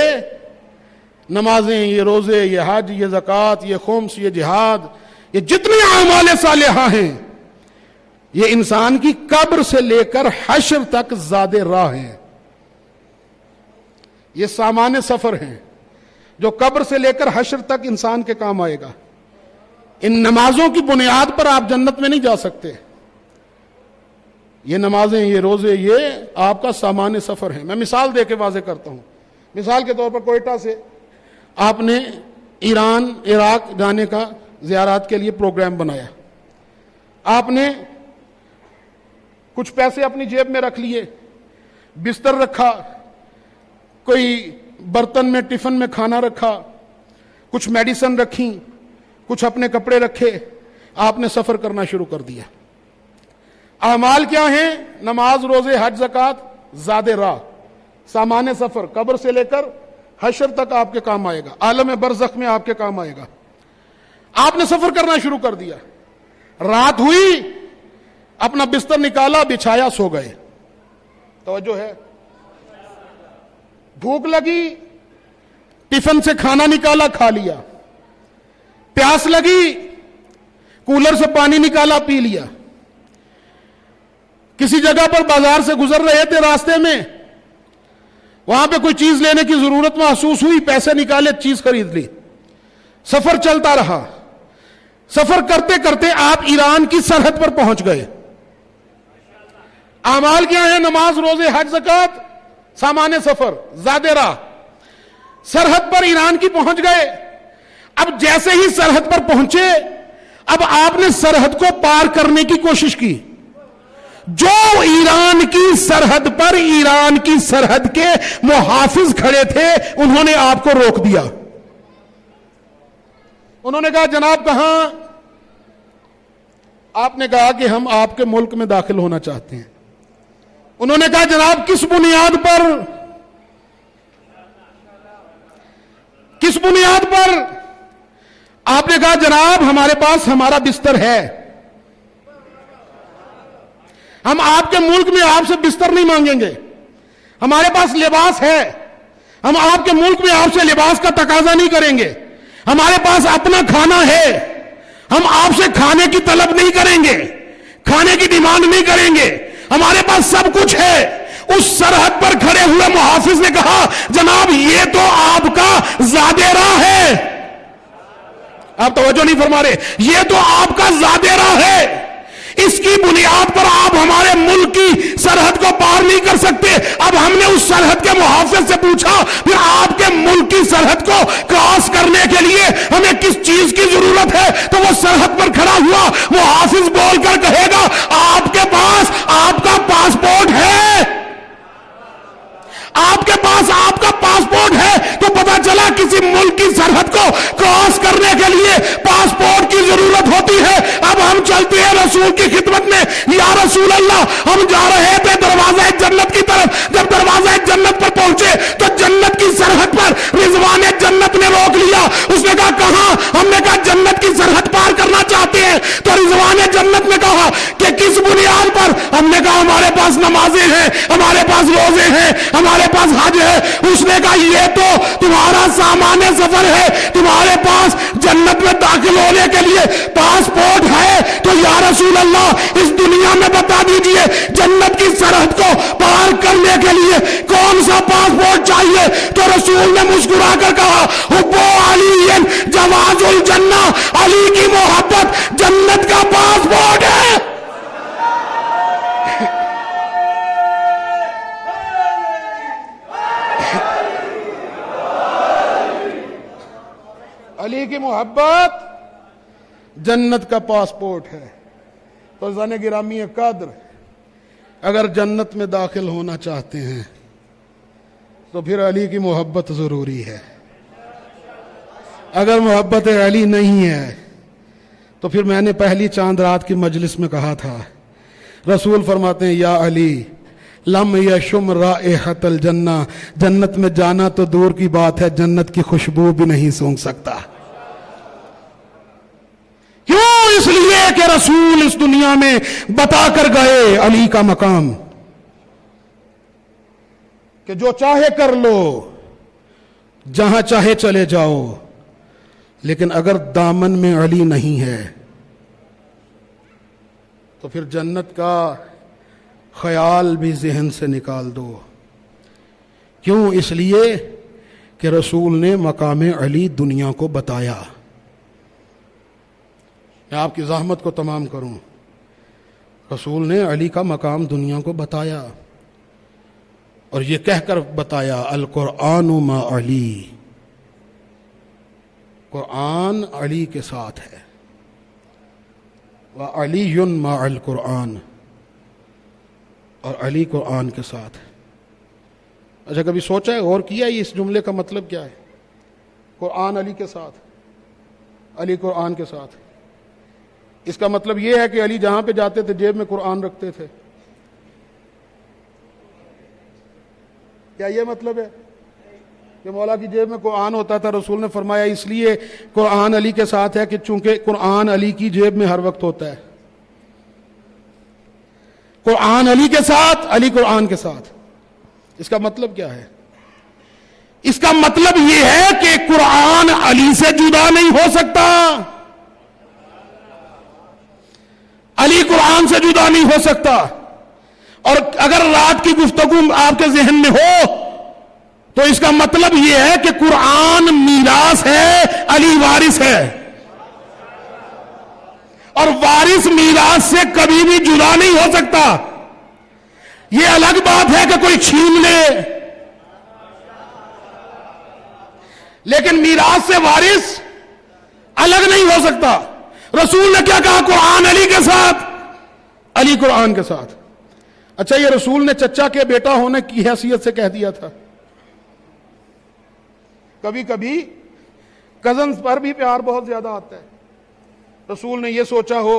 نمازیں، یہ روزے، یہ حج، یہ زکوٰۃ، یہ خمس، یہ جہاد، یہ جتنے اعمال صالحہ ہیں، یہ انسان کی قبر سے لے کر حشر تک زاد راہ ہیں. یہ سامان سفر ہیں جو قبر سے لے کر حشر تک انسان کے کام آئے گا. ان نمازوں کی بنیاد پر آپ جنت میں نہیں جا سکتے. یہ نمازیں، یہ روزے، یہ آپ کا سامان سفر ہیں. میں مثال دے کے واضح کرتا ہوں. مثال کے طور پر کوئٹہ سے آپ نے ایران، عراق جانے کا زیارات کے لیے پروگرام بنایا. آپ نے کچھ پیسے اپنی جیب میں رکھ لیے، بستر رکھا، کوئی برتن میں ٹفن میں کھانا رکھا، کچھ میڈیسن رکھیں، کچھ اپنے کپڑے رکھے. آپ نے سفر کرنا شروع کر دیا. اعمال کیا ہیں؟ نماز، روزے، حج، زکوٰۃ، زاد راہ، سامان سفر، قبر سے لے کر حشر تک آپ کے کام آئے گا، عالم برزخ میں آپ کے کام آئے گا. آپ نے سفر کرنا شروع کر دیا. رات ہوئی، اپنا بستر نکالا، بچھایا، سو گئے. توجہ ہے؟ بھوک لگی، ٹفن سے کھانا نکالا، کھا لیا. پیاس لگی، کولر سے پانی نکالا، پی لیا. کسی جگہ پر بازار سے گزر رہے تھے، راستے میں وہاں پہ کوئی چیز لینے کی ضرورت محسوس ہوئی، پیسے نکالے، چیز خرید لی. سفر چلتا رہا. سفر کرتے کرتے آپ ایران کی سرحد پر پہنچ گئے. اعمال کیا ہیں؟ نماز، روزے، حج، زکوٰۃ، سامان سفر، زاد راہ. سرحد پر ایران کی پہنچ گئے. اب جیسے ہی سرحد پر پہنچے، اب آپ نے سرحد کو پار کرنے کی کوشش کی. جو ایران کی سرحد پر ایران کی سرحد کے محافظ کھڑے تھے، انہوں نے آپ کو روک دیا. انہوں نے کہا جناب کہاں؟ آپ نے کہا کہ ہم آپ کے ملک میں داخل ہونا چاہتے ہیں. انہوں نے کہا جناب کس بنیاد پر؟ کس بنیاد پر؟ آپ نے کہا جناب ہمارے پاس ہمارا بستر ہے، ہم آپ کے ملک میں آپ سے بستر نہیں مانگیں گے. ہمارے پاس لباس ہے، ہم آپ کے ملک میں آپ سے لباس کا تقاضا نہیں کریں گے. ہمارے پاس اپنا کھانا ہے، ہم آپ سے کھانے کی طلب نہیں کریں گے، کھانے کی ڈیمانڈ نہیں کریں گے. ہمارے پاس سب کچھ ہے. اس سرحد پر کھڑے ہوئے محافظ نے کہا جناب یہ تو آپ کا زاد راہ ہے. آپ توجہ نہیں فرما رہے. یہ تو آپ کا زاد راہ ہے. اس کی بنیاد پر آپ ہمارے ملک کی سرحد کو پار نہیں کر سکتے. اب ہم نے اس سرحد کے محافظ سے پوچھا پھر آپ کے ملک کی سرحد کو کراس کرنے کے لیے ہمیں کس چیز کی ضرورت ہے؟ تو وہ سرحد پر کھڑا ہوا محافظ بول کر کہے گا آپ کے پاس آپ کا پاسپورٹ ہے. آپ کے پاس آپ کا پاسپورٹ ہے. تو پتا چلا کسی ملک کی سرحد کو کراس کرنے کے لیے پاسپورٹ کی ضرورت ہوتی ہے. اب ہم چلتے ہیں رسول کی خدمت میں. یا رسول اللہ ہم جا رہے تھے دروازہ جنت کی طرف. جب دروازہ جنت پر پہنچے تو جنت کی سرحد پر رضوان جنت نے روک لیا. اس نے کہا کہاں؟ ہم نے کہا جنت کی سرحد پار کرنا چاہتے ہیں. تو رضوان جنت نے کہا کہ کس بنیاد پر؟ ہم نے کہا ہمارے پاس نمازیں ہیں، ہمارے پاس روزے ہیں، ہمارے پاس حج ہے. اس نے کہا یہ تو تمہارا سامان سفر ہے، تمہارے پاس جنت میں داخل ہونے کے لیے پاسپورٹ ہے. تو یا رسول اللہ اس دنیا میں بتا دیجئے جنت کی سرحد کو پار کرنے کے لیے کون سا پاسپورٹ چاہیے؟ تو رسول نے مسکرا کر کہا حب علی جواز الجنہ، علی کی محبت جنت کا پاسپورٹ ہے. محبت جنت کا پاسپورٹ ہے. تو عزیزان گرامی قدر، اگر جنت میں داخل ہونا چاہتے ہیں تو پھر علی کی محبت ضروری ہے. اگر محبت علی نہیں ہے تو پھر میں نے پہلی چاند رات کی مجلس میں کہا تھا، رسول فرماتے ہیں یا علی لم یشم رائحۃ الجنہ، جنت میں جانا تو دور کی بات ہے، جنت کی خوشبو بھی نہیں سونگھ سکتا. کیوں؟ اس لیے کہ رسول اس دنیا میں بتا کر گئے علی کا مقام کہ جو چاہے کر لو، جہاں چاہے چلے جاؤ، لیکن اگر دامن میں علی نہیں ہے تو پھر جنت کا خیال بھی ذہن سے نکال دو. کیوں؟ اس لیے کہ رسول نے مقام علی دنیا کو بتایا. میں آپ کی زحمت کو تمام کروں، رسول نے علی کا مقام دنیا کو بتایا، اور یہ کہہ کر بتایا القرآن ما علی، قرآن علی کے ساتھ ہے، وعلی مع القرآن، اور علی قرآن کے ساتھ. اچھا کبھی سوچا ہے، غور کیا ہے اس جملے کا مطلب کیا ہے؟ قرآن علی کے ساتھ، علی قرآن کے ساتھ. اس کا مطلب یہ ہے کہ علی جہاں پہ جاتے تھے جیب میں قرآن رکھتے تھے. کیا یہ مطلب ہے کہ مولا کی جیب میں قرآن ہوتا تھا؟ رسول نے فرمایا اس لیے قرآن علی کے ساتھ ہے کہ چونکہ قرآن علی کی جیب میں ہر وقت ہوتا ہے. قرآن علی کے ساتھ، علی قرآن کے ساتھ. اس کا مطلب کیا ہے؟ اس کا مطلب یہ ہے کہ قرآن علی سے جدا نہیں ہو سکتا، علی قرآن سے جدا نہیں ہو سکتا. اور اگر رات کی گفتگو آپ کے ذہن میں ہو تو اس کا مطلب یہ ہے کہ قرآن میراث ہے، علی وارث ہے، اور وارث میراث سے کبھی بھی جدا نہیں ہو سکتا. یہ الگ بات ہے کہ کوئی چھین لے، لیکن میراث سے وارث الگ نہیں ہو سکتا. رسول نے کیا کہا؟ قرآن علی کے ساتھ، علی قرآن کے ساتھ. اچھا یہ رسول نے چچا کے بیٹا ہونے کی حیثیت سے کہہ دیا تھا. کبھی کبھی کزنز پر بھی پیار بہت زیادہ آتا ہے. رسول نے یہ سوچا ہو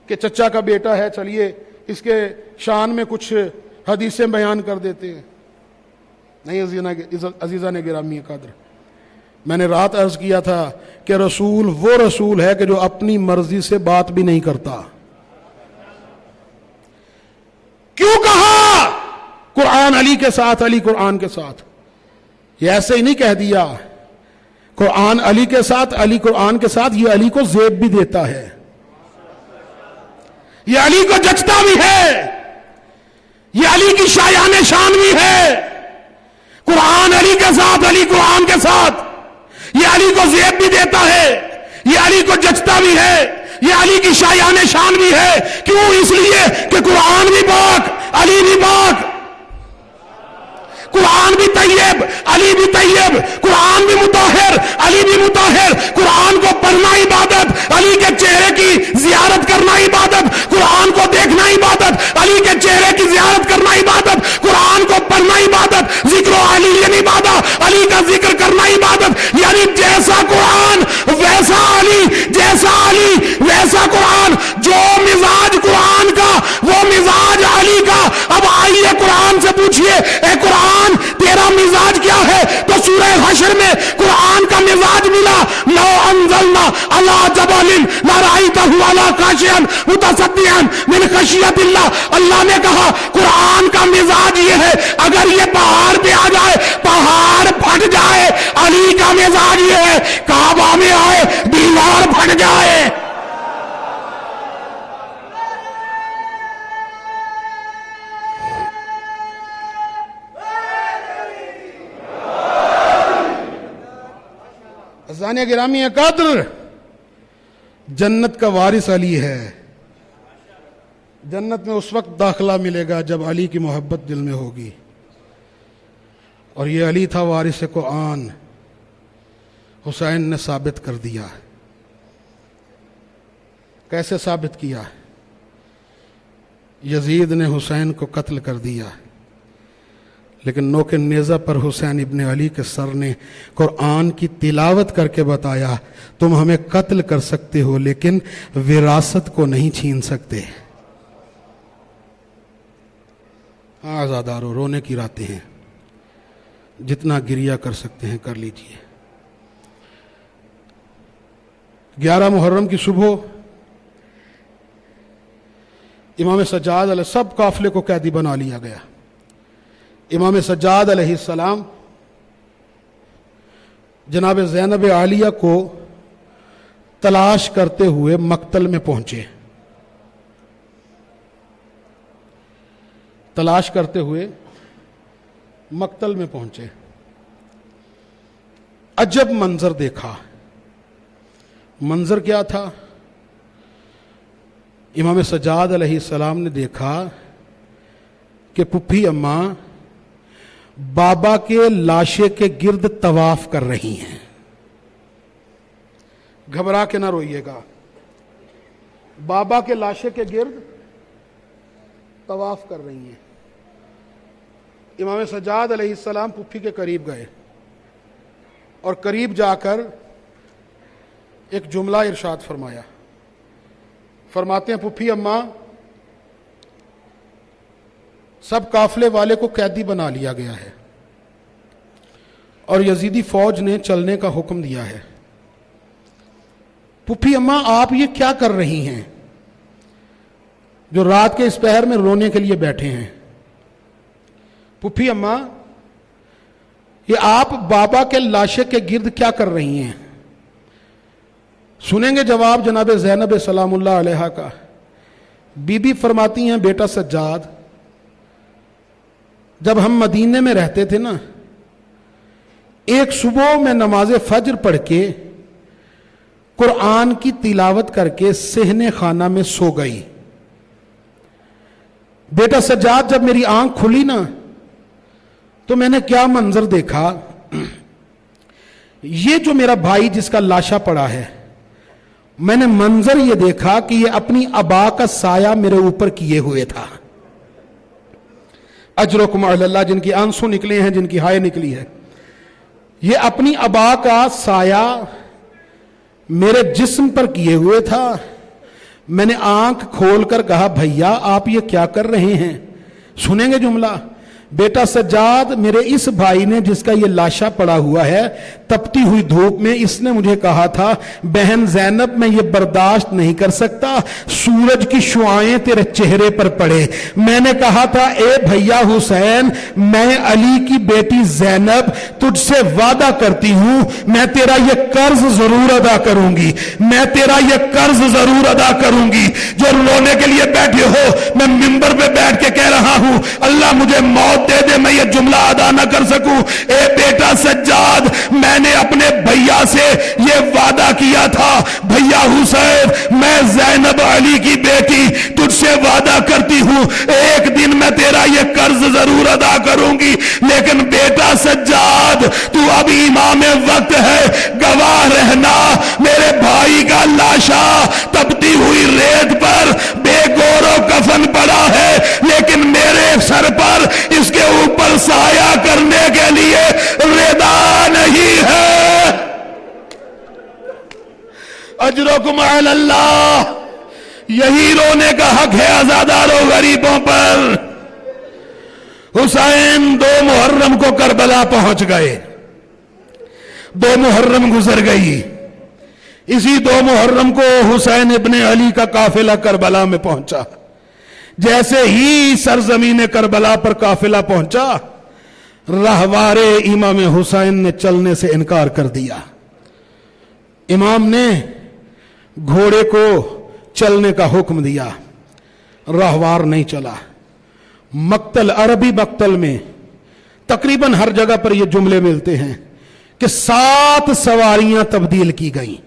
کہ چچا کا بیٹا ہے، چلیے اس کے شان میں کچھ حدیثیں بیان کر دیتے ہیں. نہیں عزیزان گرامی قدر، میں نے رات عرض کیا تھا کہ رسول وہ رسول ہے کہ جو اپنی مرضی سے بات بھی نہیں کرتا. کیوں کہا قرآن علی کے ساتھ، علی قرآن کے ساتھ؟ یہ ایسے ہی نہیں کہہ دیا قرآن علی کے ساتھ، علی قرآن کے ساتھ. یہ علی کو زیب بھی دیتا ہے، یہ علی کو جچتا بھی ہے، یہ علی کی شایان شان بھی ہے. قرآن علی کے ساتھ، علی قرآن کے ساتھ. یہ علی کو زیب بھی دیتا ہے، یہ علی کو جچتا بھی ہے، یہ علی کی شایان شان بھی ہے. کیوں؟ اس لیے کہ قرآن بھی پاک، علی بھی پاک. قرآن بھی طیب، علی بھی طیب. قرآن بھی مطہر، علی بھی مطہر. قرآن کو پڑھنا عبادت، علی کے چہرے کی زیارت کرنا عبادت. قرآن کو دیکھنا عبادت، علی کے چہرے کی زیارت کرنا عبادت. قرآن کو پڑھنا عبادت، ذکر و علی عبادت، علی کا ذکر کرنا عبادت. یعنی جیسا قرآن ویسا علی، جیسا علی ویسا قرآن. جو مزاج قرآن کا وہ مزاج علی کا. اب آئیے قرآن سے پوچھئے، اے قرآن تیرا مزاج کیا ہے؟ تو سورہ حشر میں قرآن کا مزاج ملا. لو انزلنا علی جبل لرأیتہ علی خاشعا متصدعا من خشیۃ اللہ. اللہ نے کہا قرآن کا مزاج یہ ہے، اگر یہ پہاڑ پہ آ جائے پہاڑ پھٹ جائے. علی کا مزاج یہ ہے، کعبہ میں آئے دیوار پھٹ جائے. عزیزان گرامی قدر، جنت کا وارث علی ہے. جنت میں اس وقت داخلہ ملے گا جب علی کی محبت دل میں ہوگی. اور یہ علی تھا وارث قرآن. حسین نے ثابت کر دیا. کیسے ثابت کیا؟ یزید نے حسین کو قتل کر دیا، لیکن نوک نیزہ پر حسین ابن علی کے سر نے قرآن کی تلاوت کر کے بتایا تم ہمیں قتل کر سکتے ہو لیکن وراثت کو نہیں چھین سکتے. آزادارو، رونے کی راتیں ہیں، جتنا گریہ کر سکتے ہیں کر لیجئے. 11 محرم کی صبح امام سجاد علیہ سب قافلے کو قیدی بنا لیا گیا. امام سجاد علیہ السلام جناب زینب عالیہ کو تلاش کرتے ہوئے مقتل میں پہنچے. تلاش کرتے ہوئے مقتل میں پہنچے. عجب منظر دیکھا. منظر کیا تھا؟ امام سجاد علیہ السلام نے دیکھا کہ پھپھی اماں بابا کے لاشے کے گرد طواف کر رہی ہیں. گھبرا کے نہ روئیے گا. بابا کے لاشے کے گرد طواف کر رہی ہیں. امام سجاد علیہ السلام پھپھی کے قریب گئے اور قریب جا کر ایک جملہ ارشاد فرمایا. فرماتے ہیں پھپھی اماں سب قافلے والے کو قیدی بنا لیا گیا ہے اور یزیدی فوج نے چلنے کا حکم دیا ہے. پھپھی اماں آپ یہ کیا کر رہی ہیں جو رات کے اس پہر میں رونے کے لیے بیٹھے ہیں؟ پھپھی اماں یہ آپ بابا کے لاشے کے گرد کیا کر رہی ہیں؟ سنیں گے جواب جناب زینب سلام اللہ علیہا کا. بی بی فرماتی ہیں بیٹا سجاد جب ہم مدینے میں رہتے تھے نا، ایک صبح میں نماز فجر پڑھ کے قرآن کی تلاوت کر کے صحن خانہ میں سو گئی. بیٹا سجاد جب میری آنکھ کھلی نا تو میں نے کیا منظر دیکھا. یہ جو میرا بھائی جس کا لاشا پڑا ہے، میں نے منظر یہ دیکھا کہ یہ اپنی ابا کا سایہ میرے اوپر کیے ہوئے تھا. اجرکم علی اللہ، جن کی آنسو نکلے ہیں، جن کی ہائے نکلی ہے، یہ اپنی ابا کا سایہ میرے جسم پر کیے ہوئے تھا. میں نے آنکھ کھول کر کہا بھیا آپ یہ کیا کر رہے ہیں؟ سنیں گے جملہ. بیٹا سجاد میرے اس بھائی نے جس کا یہ لاشا پڑا ہوا ہے، تپتی ہوئی دھوپ میں اس نے مجھے کہا تھا بہن زینب میں یہ برداشت نہیں کر سکتا سورج کی شعاعیں تیرے چہرے پر پڑے. میں نے کہا تھا اے بھیا حسین میں علی کی بیٹی زینب تجھ سے وعدہ کرتی ہوں میں تیرا یہ قرض ضرور ادا کروں گی، میں تیرا یہ قرض ضرور ادا کروں گی. جو رونے کے لیے بیٹھے ہو، میں منبر پہ بیٹھ کے کہہ رہا ہوں اللہ مجھے موت دے دے میں یہ جملہ ادا نہ کر سکوں. اے بیٹا سجاد میں نے اپنے بھیا سے یہ وعدہ کیا تھا بھیا حسین میں زینب علی کی بیٹی تجھ سے وعدہ کرتی ہوں ایک دن میں تیرا یہ قرض ضرور ادا کروں گی. لیکن بیٹا سجاد تو اب امام وقت ہے، گواہ رہنا میرے بھائی کا لاشا تپتی ہوئی ریت پر بے گور و کفن پڑا ہے، لیکن میرے سر پر اس کے اوپر سایہ کرنے کے لیے ردا نہیں ہے. اجرکم علی اللہ. یہی رونے کا حق ہے عزادارو غریبوں پر. حسین 2 محرم کو کربلا پہنچ گئے. 2 محرم گزر گئی. اسی 2 محرم کو حسین ابن علی کا قافلہ کربلا میں پہنچا. جیسے ہی سرزمین کربلا پر قافلہ پہنچا، راہوار امام حسین نے چلنے سے انکار کر دیا. امام نے گھوڑے کو چلنے کا حکم دیا، راہوار نہیں چلا. مقتل، عربی مقتل میں تقریباً ہر جگہ پر یہ جملے ملتے ہیں کہ 7 سواریاں تبدیل کی گئیں.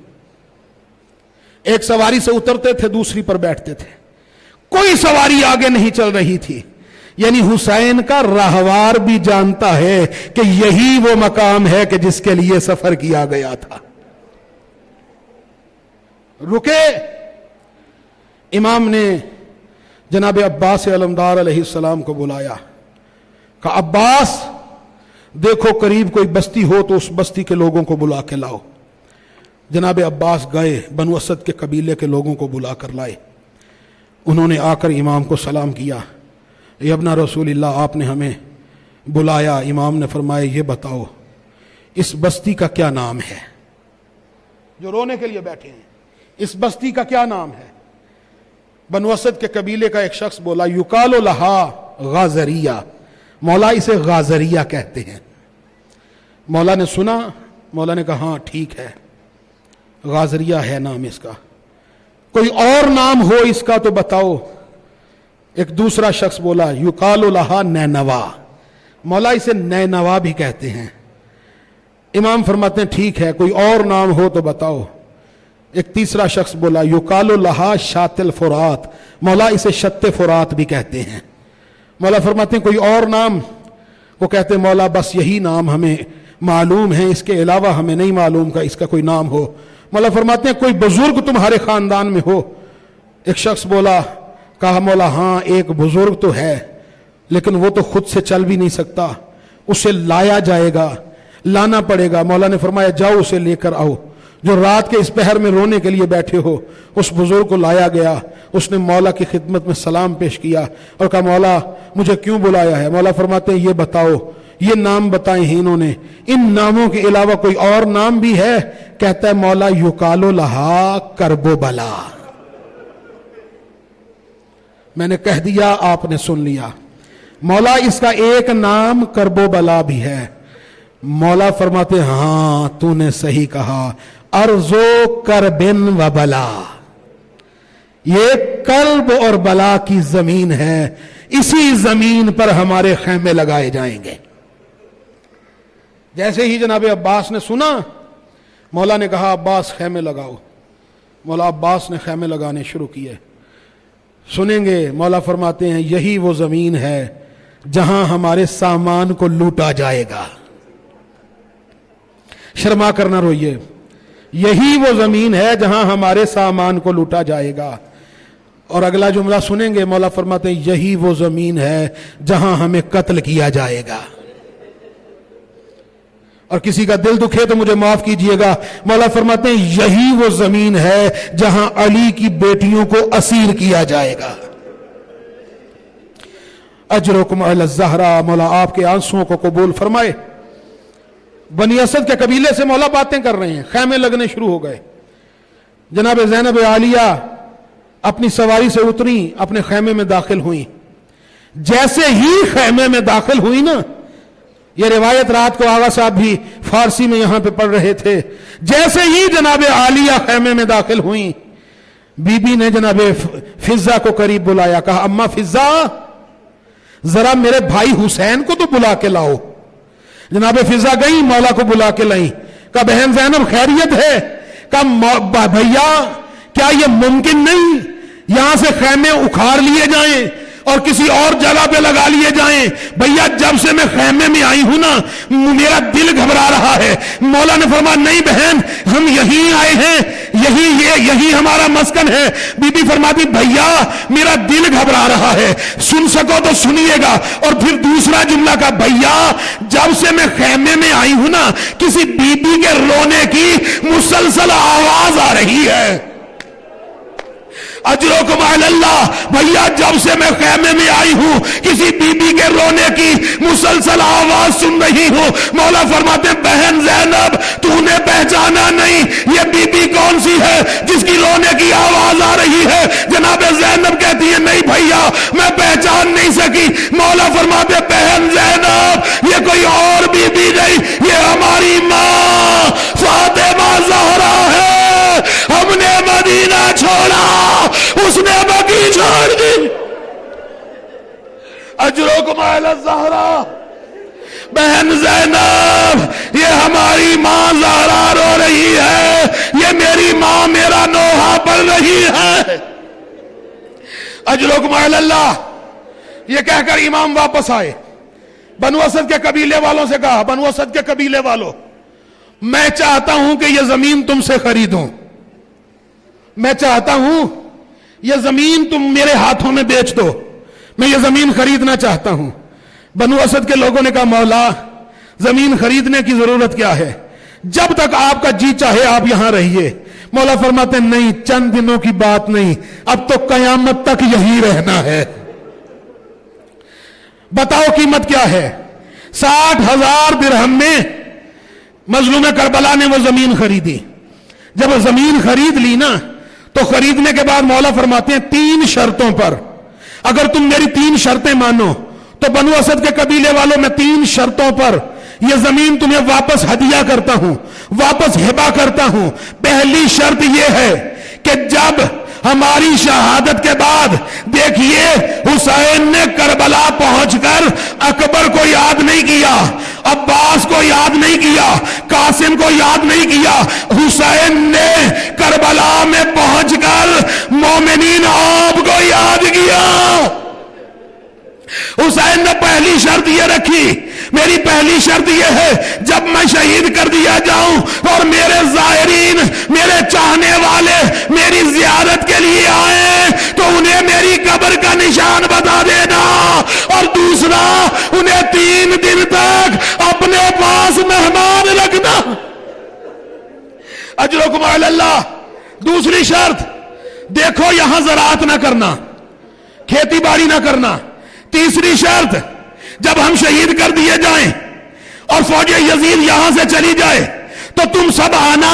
ایک سواری سے اترتے تھے، دوسری پر بیٹھتے تھے. کوئی سواری آگے نہیں چل رہی تھی. یعنی حسین کا راہوار بھی جانتا ہے کہ یہی وہ مقام ہے کہ جس کے لیے سفر کیا گیا تھا. رکے. امام نے جناب عباس علمدار علیہ السلام کو بلایا، کہا عباس دیکھو قریب کوئی بستی ہو تو اس بستی کے لوگوں کو بلا کے لاؤ. جناب عباس گئے، بنو اسد کے قبیلے کے لوگوں کو بلا کر لائے. انہوں نے آ کر امام کو سلام کیا، ابن رسول اللہ آپ نے ہمیں بلایا. امام نے فرمایا یہ بتاؤ اس بستی کا کیا نام ہے؟ جو رونے کے لیے بیٹھے ہیں، اس بستی کا کیا نام ہے؟ بنو اسد کے قبیلے کا ایک شخص بولا یقال لہا غازریہ، مولا اسے غازریہ کہتے ہیں. مولا نے سنا، مولا نے کہا ہاں ٹھیک ہے، غازریہ ہے نام اس کا، کوئی اور نام ہو اس کا تو بتاؤ. ایک دوسرا شخص بولا یقال لہا نینوا، مولا اسے نینوا بھی کہتے ہیں. امام فرماتے ہیں ٹھیک ہے، کوئی اور نام ہو تو بتاؤ. ایک تیسرا شخص بولا یقال لہا شات الفرات، مولا اسے شت فرات بھی کہتے ہیں. مولا فرماتے ہیں کوئی اور نام؟ وہ کہتے ہیں مولا بس یہی نام ہمیں معلوم ہے، اس کے علاوہ ہمیں نہیں معلوم کہ اس کا کوئی نام ہو. مولا فرماتے ہیں کوئی بزرگ تمہارے خاندان میں ہو؟ ایک شخص بولا، کہا مولا ہاں ایک بزرگ تو ہے لیکن وہ تو خود سے چل بھی نہیں سکتا، اسے لایا جائے گا، لانا پڑے گا. مولا نے فرمایا جاؤ اسے لے کر آؤ. جو رات کے اس پہر میں رونے کے لیے بیٹھے ہو، اس بزرگ کو لایا گیا. اس نے مولا کی خدمت میں سلام پیش کیا اور کہا مولا مجھے کیوں بلایا ہے؟ مولا فرماتے ہیں یہ بتاؤ، یہ نام بتائے ہیں انہوں نے، ان ناموں کے علاوہ کوئی اور نام بھی ہے؟ کہتا ہے مولا یقال لہا کرب و بلا. میں نے کہہ دیا، آپ نے سن لیا. مولا اس کا ایک نام کرب و بلا بھی ہے. مولا فرماتے ہاں تو نے صحیح کہا، ارزو کربن و بلا، یہ کرب اور بلا کی زمین ہے، اسی زمین پر ہمارے خیمے لگائے جائیں گے. جیسے ہی جناب عباس نے سنا، مولا نے کہا عباس خیمے لگاؤ. مولا عباس نے خیمے لگانے شروع کیے. سنیں گے، مولا فرماتے ہیں یہی وہ زمین ہے جہاں ہمارے سامان کو لوٹا جائے گا. شرما کر نہ روئیے، یہی وہ زمین ہے جہاں ہمارے سامان کو لوٹا جائے گا. اور اگلا جملہ سنیں گے، مولا فرماتے ہیں یہی وہ زمین ہے جہاں ہمیں قتل کیا جائے گا. اور کسی کا دل دکھے تو مجھے معاف کیجئے گا، مولا فرماتے ہیں یہی وہ زمین ہے جہاں علی کی بیٹیوں کو اسیر کیا جائے گا. اجرکم علی الزہرا، مولا آپ کے آنسوؤں کو قبول فرمائے. بنی اسد کے قبیلے سے مولا باتیں کر رہے ہیں، خیمے لگنے شروع ہو گئے. جناب زینب عالیہ اپنی سواری سے اتری، اپنے خیمے میں داخل ہوئیں. جیسے ہی خیمے میں داخل ہوئی نا، یہ روایت رات کو آغا صاحب بھی فارسی میں یہاں پہ پڑھ رہے تھے، جیسے ہی جناب عالیہ خیمے میں داخل ہوئیں، بی بی نے جناب فضہ کو قریب بلایا، کہا اماں فضہ ذرا میرے بھائی حسین کو تو بلا کے لاؤ. جناب فضہ گئی، مولا کو بلا کے لائیں. کہا بہن زینب خیریت ہے؟ کہا بھیا کیا یہ ممکن نہیں یہاں سے خیمے اکھاڑ لیے جائیں اور کسی اور جگہ پہ لگا لیے جائیں؟ بھیا جب سے میں خیمے میں آئی ہوں نا میرا دل گھبرا رہا ہے. مولا نے فرمایا نہیں بہن ہم یہیں آئے ہیں، یہی ہمارا مسکن ہے. بی بی فرماتی بھیا میرا دل گھبرا رہا ہے، سن سکو تو سنیے گا. اور پھر دوسرا جملہ کا بھیا جب سے میں خیمے میں آئی ہوں نا کسی بی بی کے رونے کی مسلسل آواز آ رہی ہے. اجرکم علی اللہ، بھیا جب سے میں خیمے میں آئی ہوں کسی بی بی کے رونے کی مسلسل آواز سن رہی ہوں. مولا فرماتے بہن زینب تو نے پہچانا نہیں یہ بی بی کون سی ہے جس کی رونے کی آواز آ رہی ہے؟ جناب زینب کہتی ہے نہیں بھیا میں پہچان نہیں سکی. مولا فرماتے بہن زینب یہ کوئی اور بی بی نہیں، یہ ہماری ماں فاطمہ زہرا ہے. ہم نے مدینہ چھوڑا، اس نے مکی چھوڑ دی. اجرکم علی الزہرا، بہن زینب یہ ہماری ماں زہرا رو رہی ہے، یہ میری ماں میرا نوحہ پڑھ رہی ہے. اجرکم علی اللہ، یہ کہہ کر امام واپس آئے، بنو اسد کے قبیلے والوں سے کہا، بنو اسد کے قبیلے والوں، میں چاہتا ہوں کہ یہ زمین تم سے خریدوں، میں چاہتا ہوں یہ زمین تم میرے ہاتھوں میں بیچ دو، میں یہ زمین خریدنا چاہتا ہوں۔ بنو اسد کے لوگوں نے کہا مولا زمین خریدنے کی ضرورت کیا ہے، جب تک آپ کا جی چاہے آپ یہاں رہیے۔ مولا فرماتے ہیں نہیں، چند دنوں کی بات نہیں، اب تو قیامت تک یہی رہنا ہے۔ بتاؤ قیمت کیا ہے؟ 60,000 درہم میں مظلوم کربلا نے وہ زمین خریدی۔ جب وہ زمین خرید لی نا تو خریدنے کے بعد مولا فرماتے ہیں 3 شرطوں پر، اگر تم میری 3 شرطیں مانو تو بنو اسد کے قبیلے والوں میں 3 شرطوں پر یہ زمین تمہیں واپس ہدیہ کرتا ہوں، واپس ہبہ کرتا ہوں۔ پہلی شرط یہ ہے کہ جب ہماری شہادت کے بعد دیکھیے حسین نے کربلا پہنچ کر اکبر کو یاد نہیں کیا، عباس کو یاد نہیں کیا، قاسم کو یاد نہیں کیا، حسین نے کربلا میں پہنچ کر مومنین آپ کو یاد کیا۔ حسین نے پہلی شرط یہ رکھی، میری پہلی شرط یہ ہے جب میں شہید کر دیا جاؤں اور میرے زائرین، میرے چاہنے والے میری زیارت کے لیے آئیں تو انہیں میری قبر کا نشان بتا دینا، اور دوسرا انہیں 3 دن تک اپنے پاس مہمان رکھنا۔ اجرکم علی اللہ۔ دوسری شرط، دیکھو یہاں زراعت نہ کرنا، کھیتی باڑی نہ کرنا۔ تیسری شرط، جب ہم شہید کر دیے جائیں اور فوج یزید یہاں سے چلی جائے تو تم سب آنا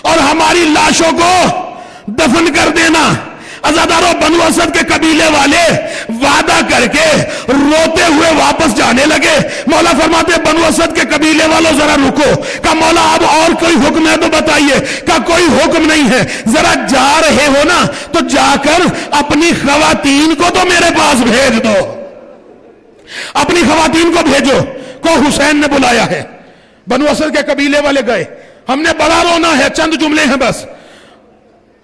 اور ہماری لاشوں کو دفن کر دینا۔ عزاداروں، بنو اسد کے قبیلے والے وعدہ کر کے روتے ہوئے واپس جانے لگے۔ مولا فرماتے بنو اسد کے قبیلے والوں ذرا رکو۔ کہا مولا اب اور کوئی حکم ہے تو بتائیے۔ کہا کوئی حکم نہیں ہے، ذرا جا رہے ہو نا تو جا کر اپنی خواتین کو تو میرے پاس بھیج دو، اپنی خواتین کو بھیجو، کو حسین نے بلایا ہے۔ بنو اسد کے قبیلے والے گئے، ہم نے بڑا رونا ہے، چند جملے ہیں بس۔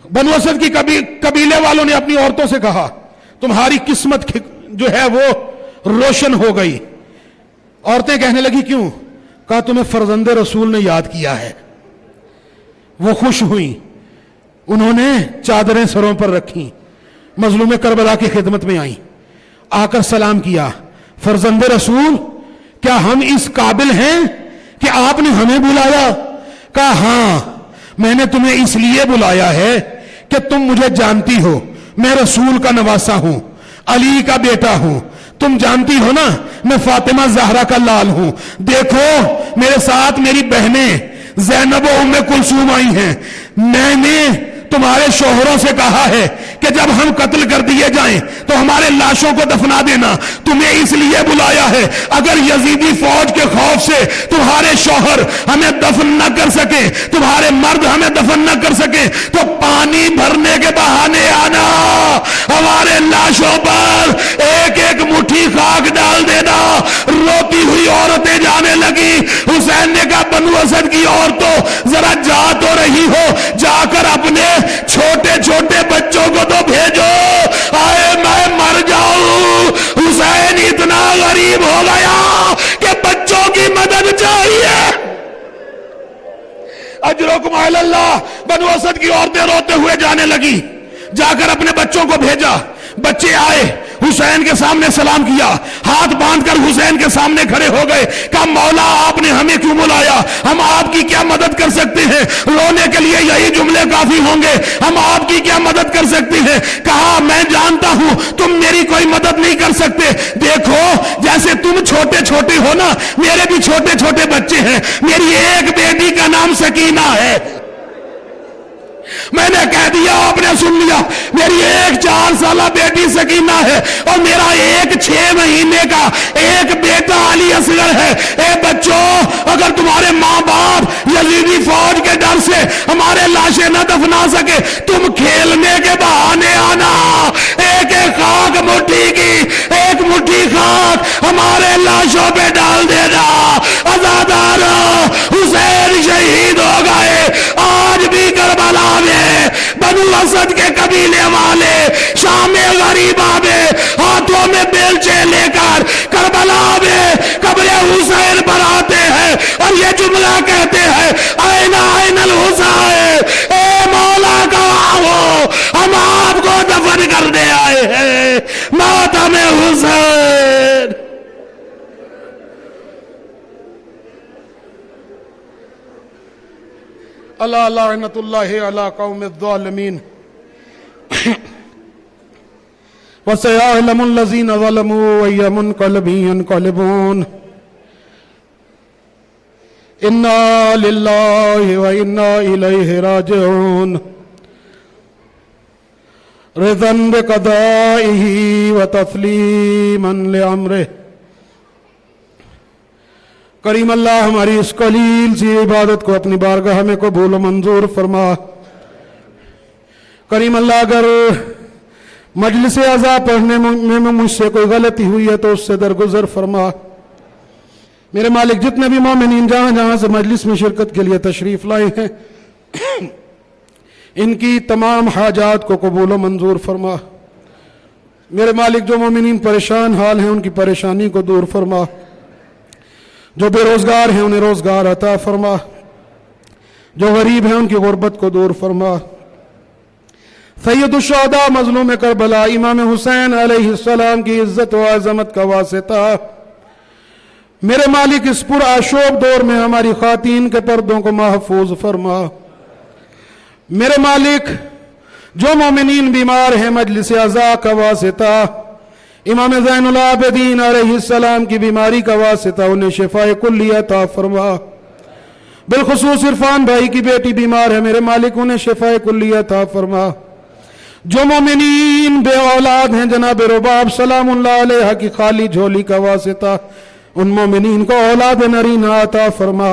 بنو اسد کی قبیلے والوں نے اپنی عورتوں سے کہا تمہاری قسمت جو ہے وہ روشن ہو گئی۔ عورتیں کہنے لگی کیوں؟ کہا تمہیں فرزند رسول نے یاد کیا ہے۔ وہ خوش ہوئیں، انہوں نے چادریں سروں پر رکھیں، مظلوم کربلا کی خدمت میں آئیں، آ کر سلام کیا، فرزند رسول کیا ہم اس قابل ہیں کہ آپ نے ہمیں بلایا؟ کہا ہاں، میں نے تمہیں اس لیے بلایا ہے کہ تم مجھے جانتی ہو، میں رسول کا نواسا ہوں، علی کا بیٹا ہوں، تم جانتی ہو نا میں فاطمہ زہرا کا لال ہوں۔ دیکھو میرے ساتھ میری بہنیں زینب و ام کلثوم آئی ہیں، میں نے تمہارے شوہروں سے کہا ہے کہ جب ہم قتل کر دیے جائیں تو ہمارے لاشوں کو دفنا دینا، تمہیں اس لیے بلایا ہے اگر یزیدی فوج کے خوف سے تمہارے شوہر ہمیں دفن نہ کر سکے، تمہارے مرد ہمیں دفن نہ کر سکے تو پانی بھرنے کے بہانے آنا، ہمارے لاشوں پر ایک ایک مٹھی خاک ڈال دینا۔ روتی ہوئی عورتیں جانے لگی۔ حسین نے کہا بنو اسد کی عورتوں ذرا جا تو رہی ہو، جا کر اپنے چھوٹے چھوٹے بچوں کو تو بھیجو، آئے میں مر جاؤں۔ حسین اتنا غریب ہو گیا کہ بچوں کی مدد چاہیے۔ اجرکم علی اللہ۔ بنو اسد کی عورتیں روتے ہوئے جانے لگی، جا کر اپنے بچوں کو بھیجا، بچے آئے، حسین کے سامنے سلام کیا، ہاتھ باندھ کر حسین کے سامنے کھڑے ہو گئے۔ کہا مولا آپ نے ہمیں کیوں بلایا؟ ہم آپ کی کیا مدد کر سکتے ہیں؟ رونے کے لیے یہی جملے کافی ہوں گے، ہم آپ کی کیا مدد کر سکتے ہیں؟ کہا میں جانتا ہوں تم میری کوئی مدد نہیں کر سکتے، دیکھو جیسے تم چھوٹے چھوٹے ہو نا میرے بھی چھوٹے چھوٹے بچے ہیں، میری ایک بیٹی کا نام سکینہ ہے، میں نے کہہ دیا آپ نے سن لیا، میری ایک 4 سالہ بیٹی سکینہ ہے اور میرا ایک 6 مہینے کا ایک بیٹا علی اصغر ہے۔ اے بچوں اگر تمہارے ماں باپ یزیدی فوج کے ڈر سے ہمارے لاشیں نہ دفنا سکے تم کھیلنے کے بہانے آنا، ایک ایک خاک مٹھی کی ایک مٹھی خاک ہمارے لاشوں پہ ڈال دینا۔ آزادار حسین شہید ہو گئے، آج بھی کربلا میں بنو اسد کے قبیلے والے شام غریبہ میں ہاتھوں میں بیل بیان کرنے آئے ہیں ماتم حسین. اللہ لعنت اللہ علی قوم الظالمین. وَسَيَعْلَمُ الَّذِينَ ظَلَمُوا أَيَّ مُنْقَلَبٍ يَنْقَلِبُونَ. اِنَّا لِلَّهِ وَإِنَّا إِلَيْهِ رَاجِعُونَ. رِضًا بِقَضَائِهِ وَتَسْلِيمًا لِأَمْرِهِ. کریم اللہ ہماری اس قلیل سی عبادت کو اپنی بارگاہ میں قبول و منظور فرما. کریم اللہ اگر مجلس اعضاء پڑھنے میں مجھ سے کوئی غلطی ہوئی ہے تو اس سے درگزر فرما. میرے مالک جتنے بھی مومنین جہاں جہاں سے مجلس میں شرکت کے لیے تشریف لائے ہیں ان کی تمام حاجات کو قبول و منظور فرما. میرے مالک جو مومنین پریشان حال ہیں ان کی پریشانی کو دور فرما. جو بے روزگار ہیں انہیں روزگار عطا فرما. جو غریب ہیں ان کی غربت کو دور فرما. سید الشہداء مظلوم کربلا امام حسین علیہ السلام کی عزت و عظمت کا واسطہ میرے مالک اس پر آشوب دور میں ہماری خواتین کے پردوں کو محفوظ فرما. میرے مالک جو مومنین بیمار ہیں مجلس اعضاء کا واسطہ امام زین العابدین علیہ السلام کی بیماری کا واسطہ انہیں شفاء کلی عطا فرما. بالخصوص عرفان بھائی کی بیٹی بیمار ہے میرے مالک انہیں شفاء کلی عطا فرما. جو مومنین بے اولاد ہیں جناب رباب سلام اللہ علیہ کی خالی جھولی کا واسطہ ان مومنین کو اولاد نرینہ عطا فرما.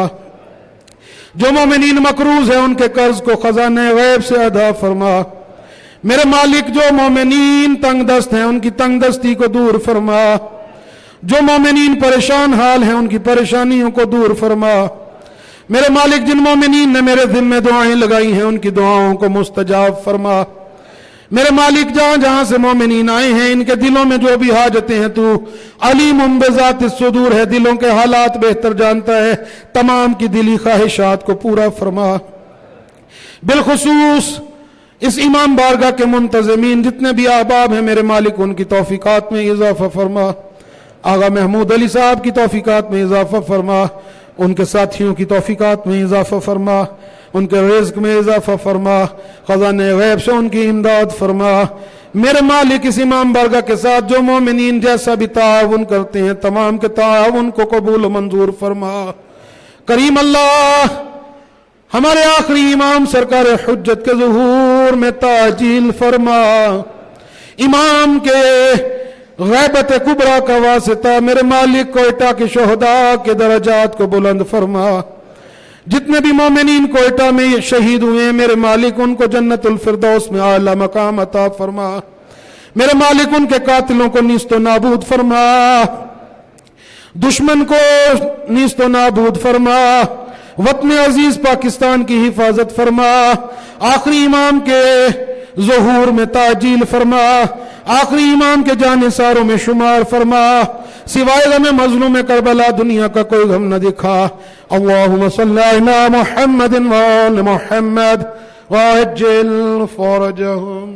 جو مومنین مقروض ہیں ان کے قرض کو خزانہ غیب سے ادا فرما. میرے مالک جو مومنین تنگ دست ہیں ان کی تنگ دستی کو دور فرما. جو مومنین پریشان حال ہیں ان کی پریشانیوں کو دور فرما. میرے مالک جن مومنین نے میرے ذمہ دعائیں لگائی ہیں ان کی دعاؤں کو مستجاب فرما. میرے مالک جہاں جہاں سے مومنین آئے ہیں ان کے دلوں میں جو بھی حاجتیں ہیں تو علیم بذات الصدور ہے, دلوں کے حالات بہتر جانتا ہے. تمام کی دلی خواہشات کو پورا فرما. بالخصوص اس امام بارگاہ کے منتظمین جتنے بھی احباب ہیں میرے مالک ان کی توفیقات میں اضافہ فرما. آغا محمود علی صاحب کی توفیقات میں اضافہ فرما. ان کے ساتھیوں کی توفیقات میں اضافہ فرما. ان کے رزق میں اضافہ فرما. خزانہ غیب سے ان کی امداد فرما. میرے مالک اس امام بارگاہ کے ساتھ جو مومنین جیسا بھی تعاون کرتے ہیں تمام کے تعاون کو قبول و منظور فرما. کریم اللہ ہمارے آخری امام سرکار حجت کے ظہور میں تعجیل فرما. امام کے غیبت کبریٰ کا واسطہ میرے مالک کوئٹہ کے شہداء کے درجات کو بلند فرما. جتنے بھی مومنین کوئٹہ میں شہید ہوئے ہیں میرے مالک ان کو جنت الفردوس میں اعلیٰ مقام عطا فرما. میرے مالک ان کے قاتلوں کو نیست و نابود فرما. دشمن کو نیست و نابود فرما. وطن عزیز پاکستان کی حفاظت فرما. آخری امام کے ظہور میں تعجیل فرما. آخری امام کے جانثاروں میں شمار فرما. سوائے غم مظلوم کربلا دنیا کا کوئی غم نہ دکھا. اللہم صلی علی محمد و آل محمد وعجل فرجہم.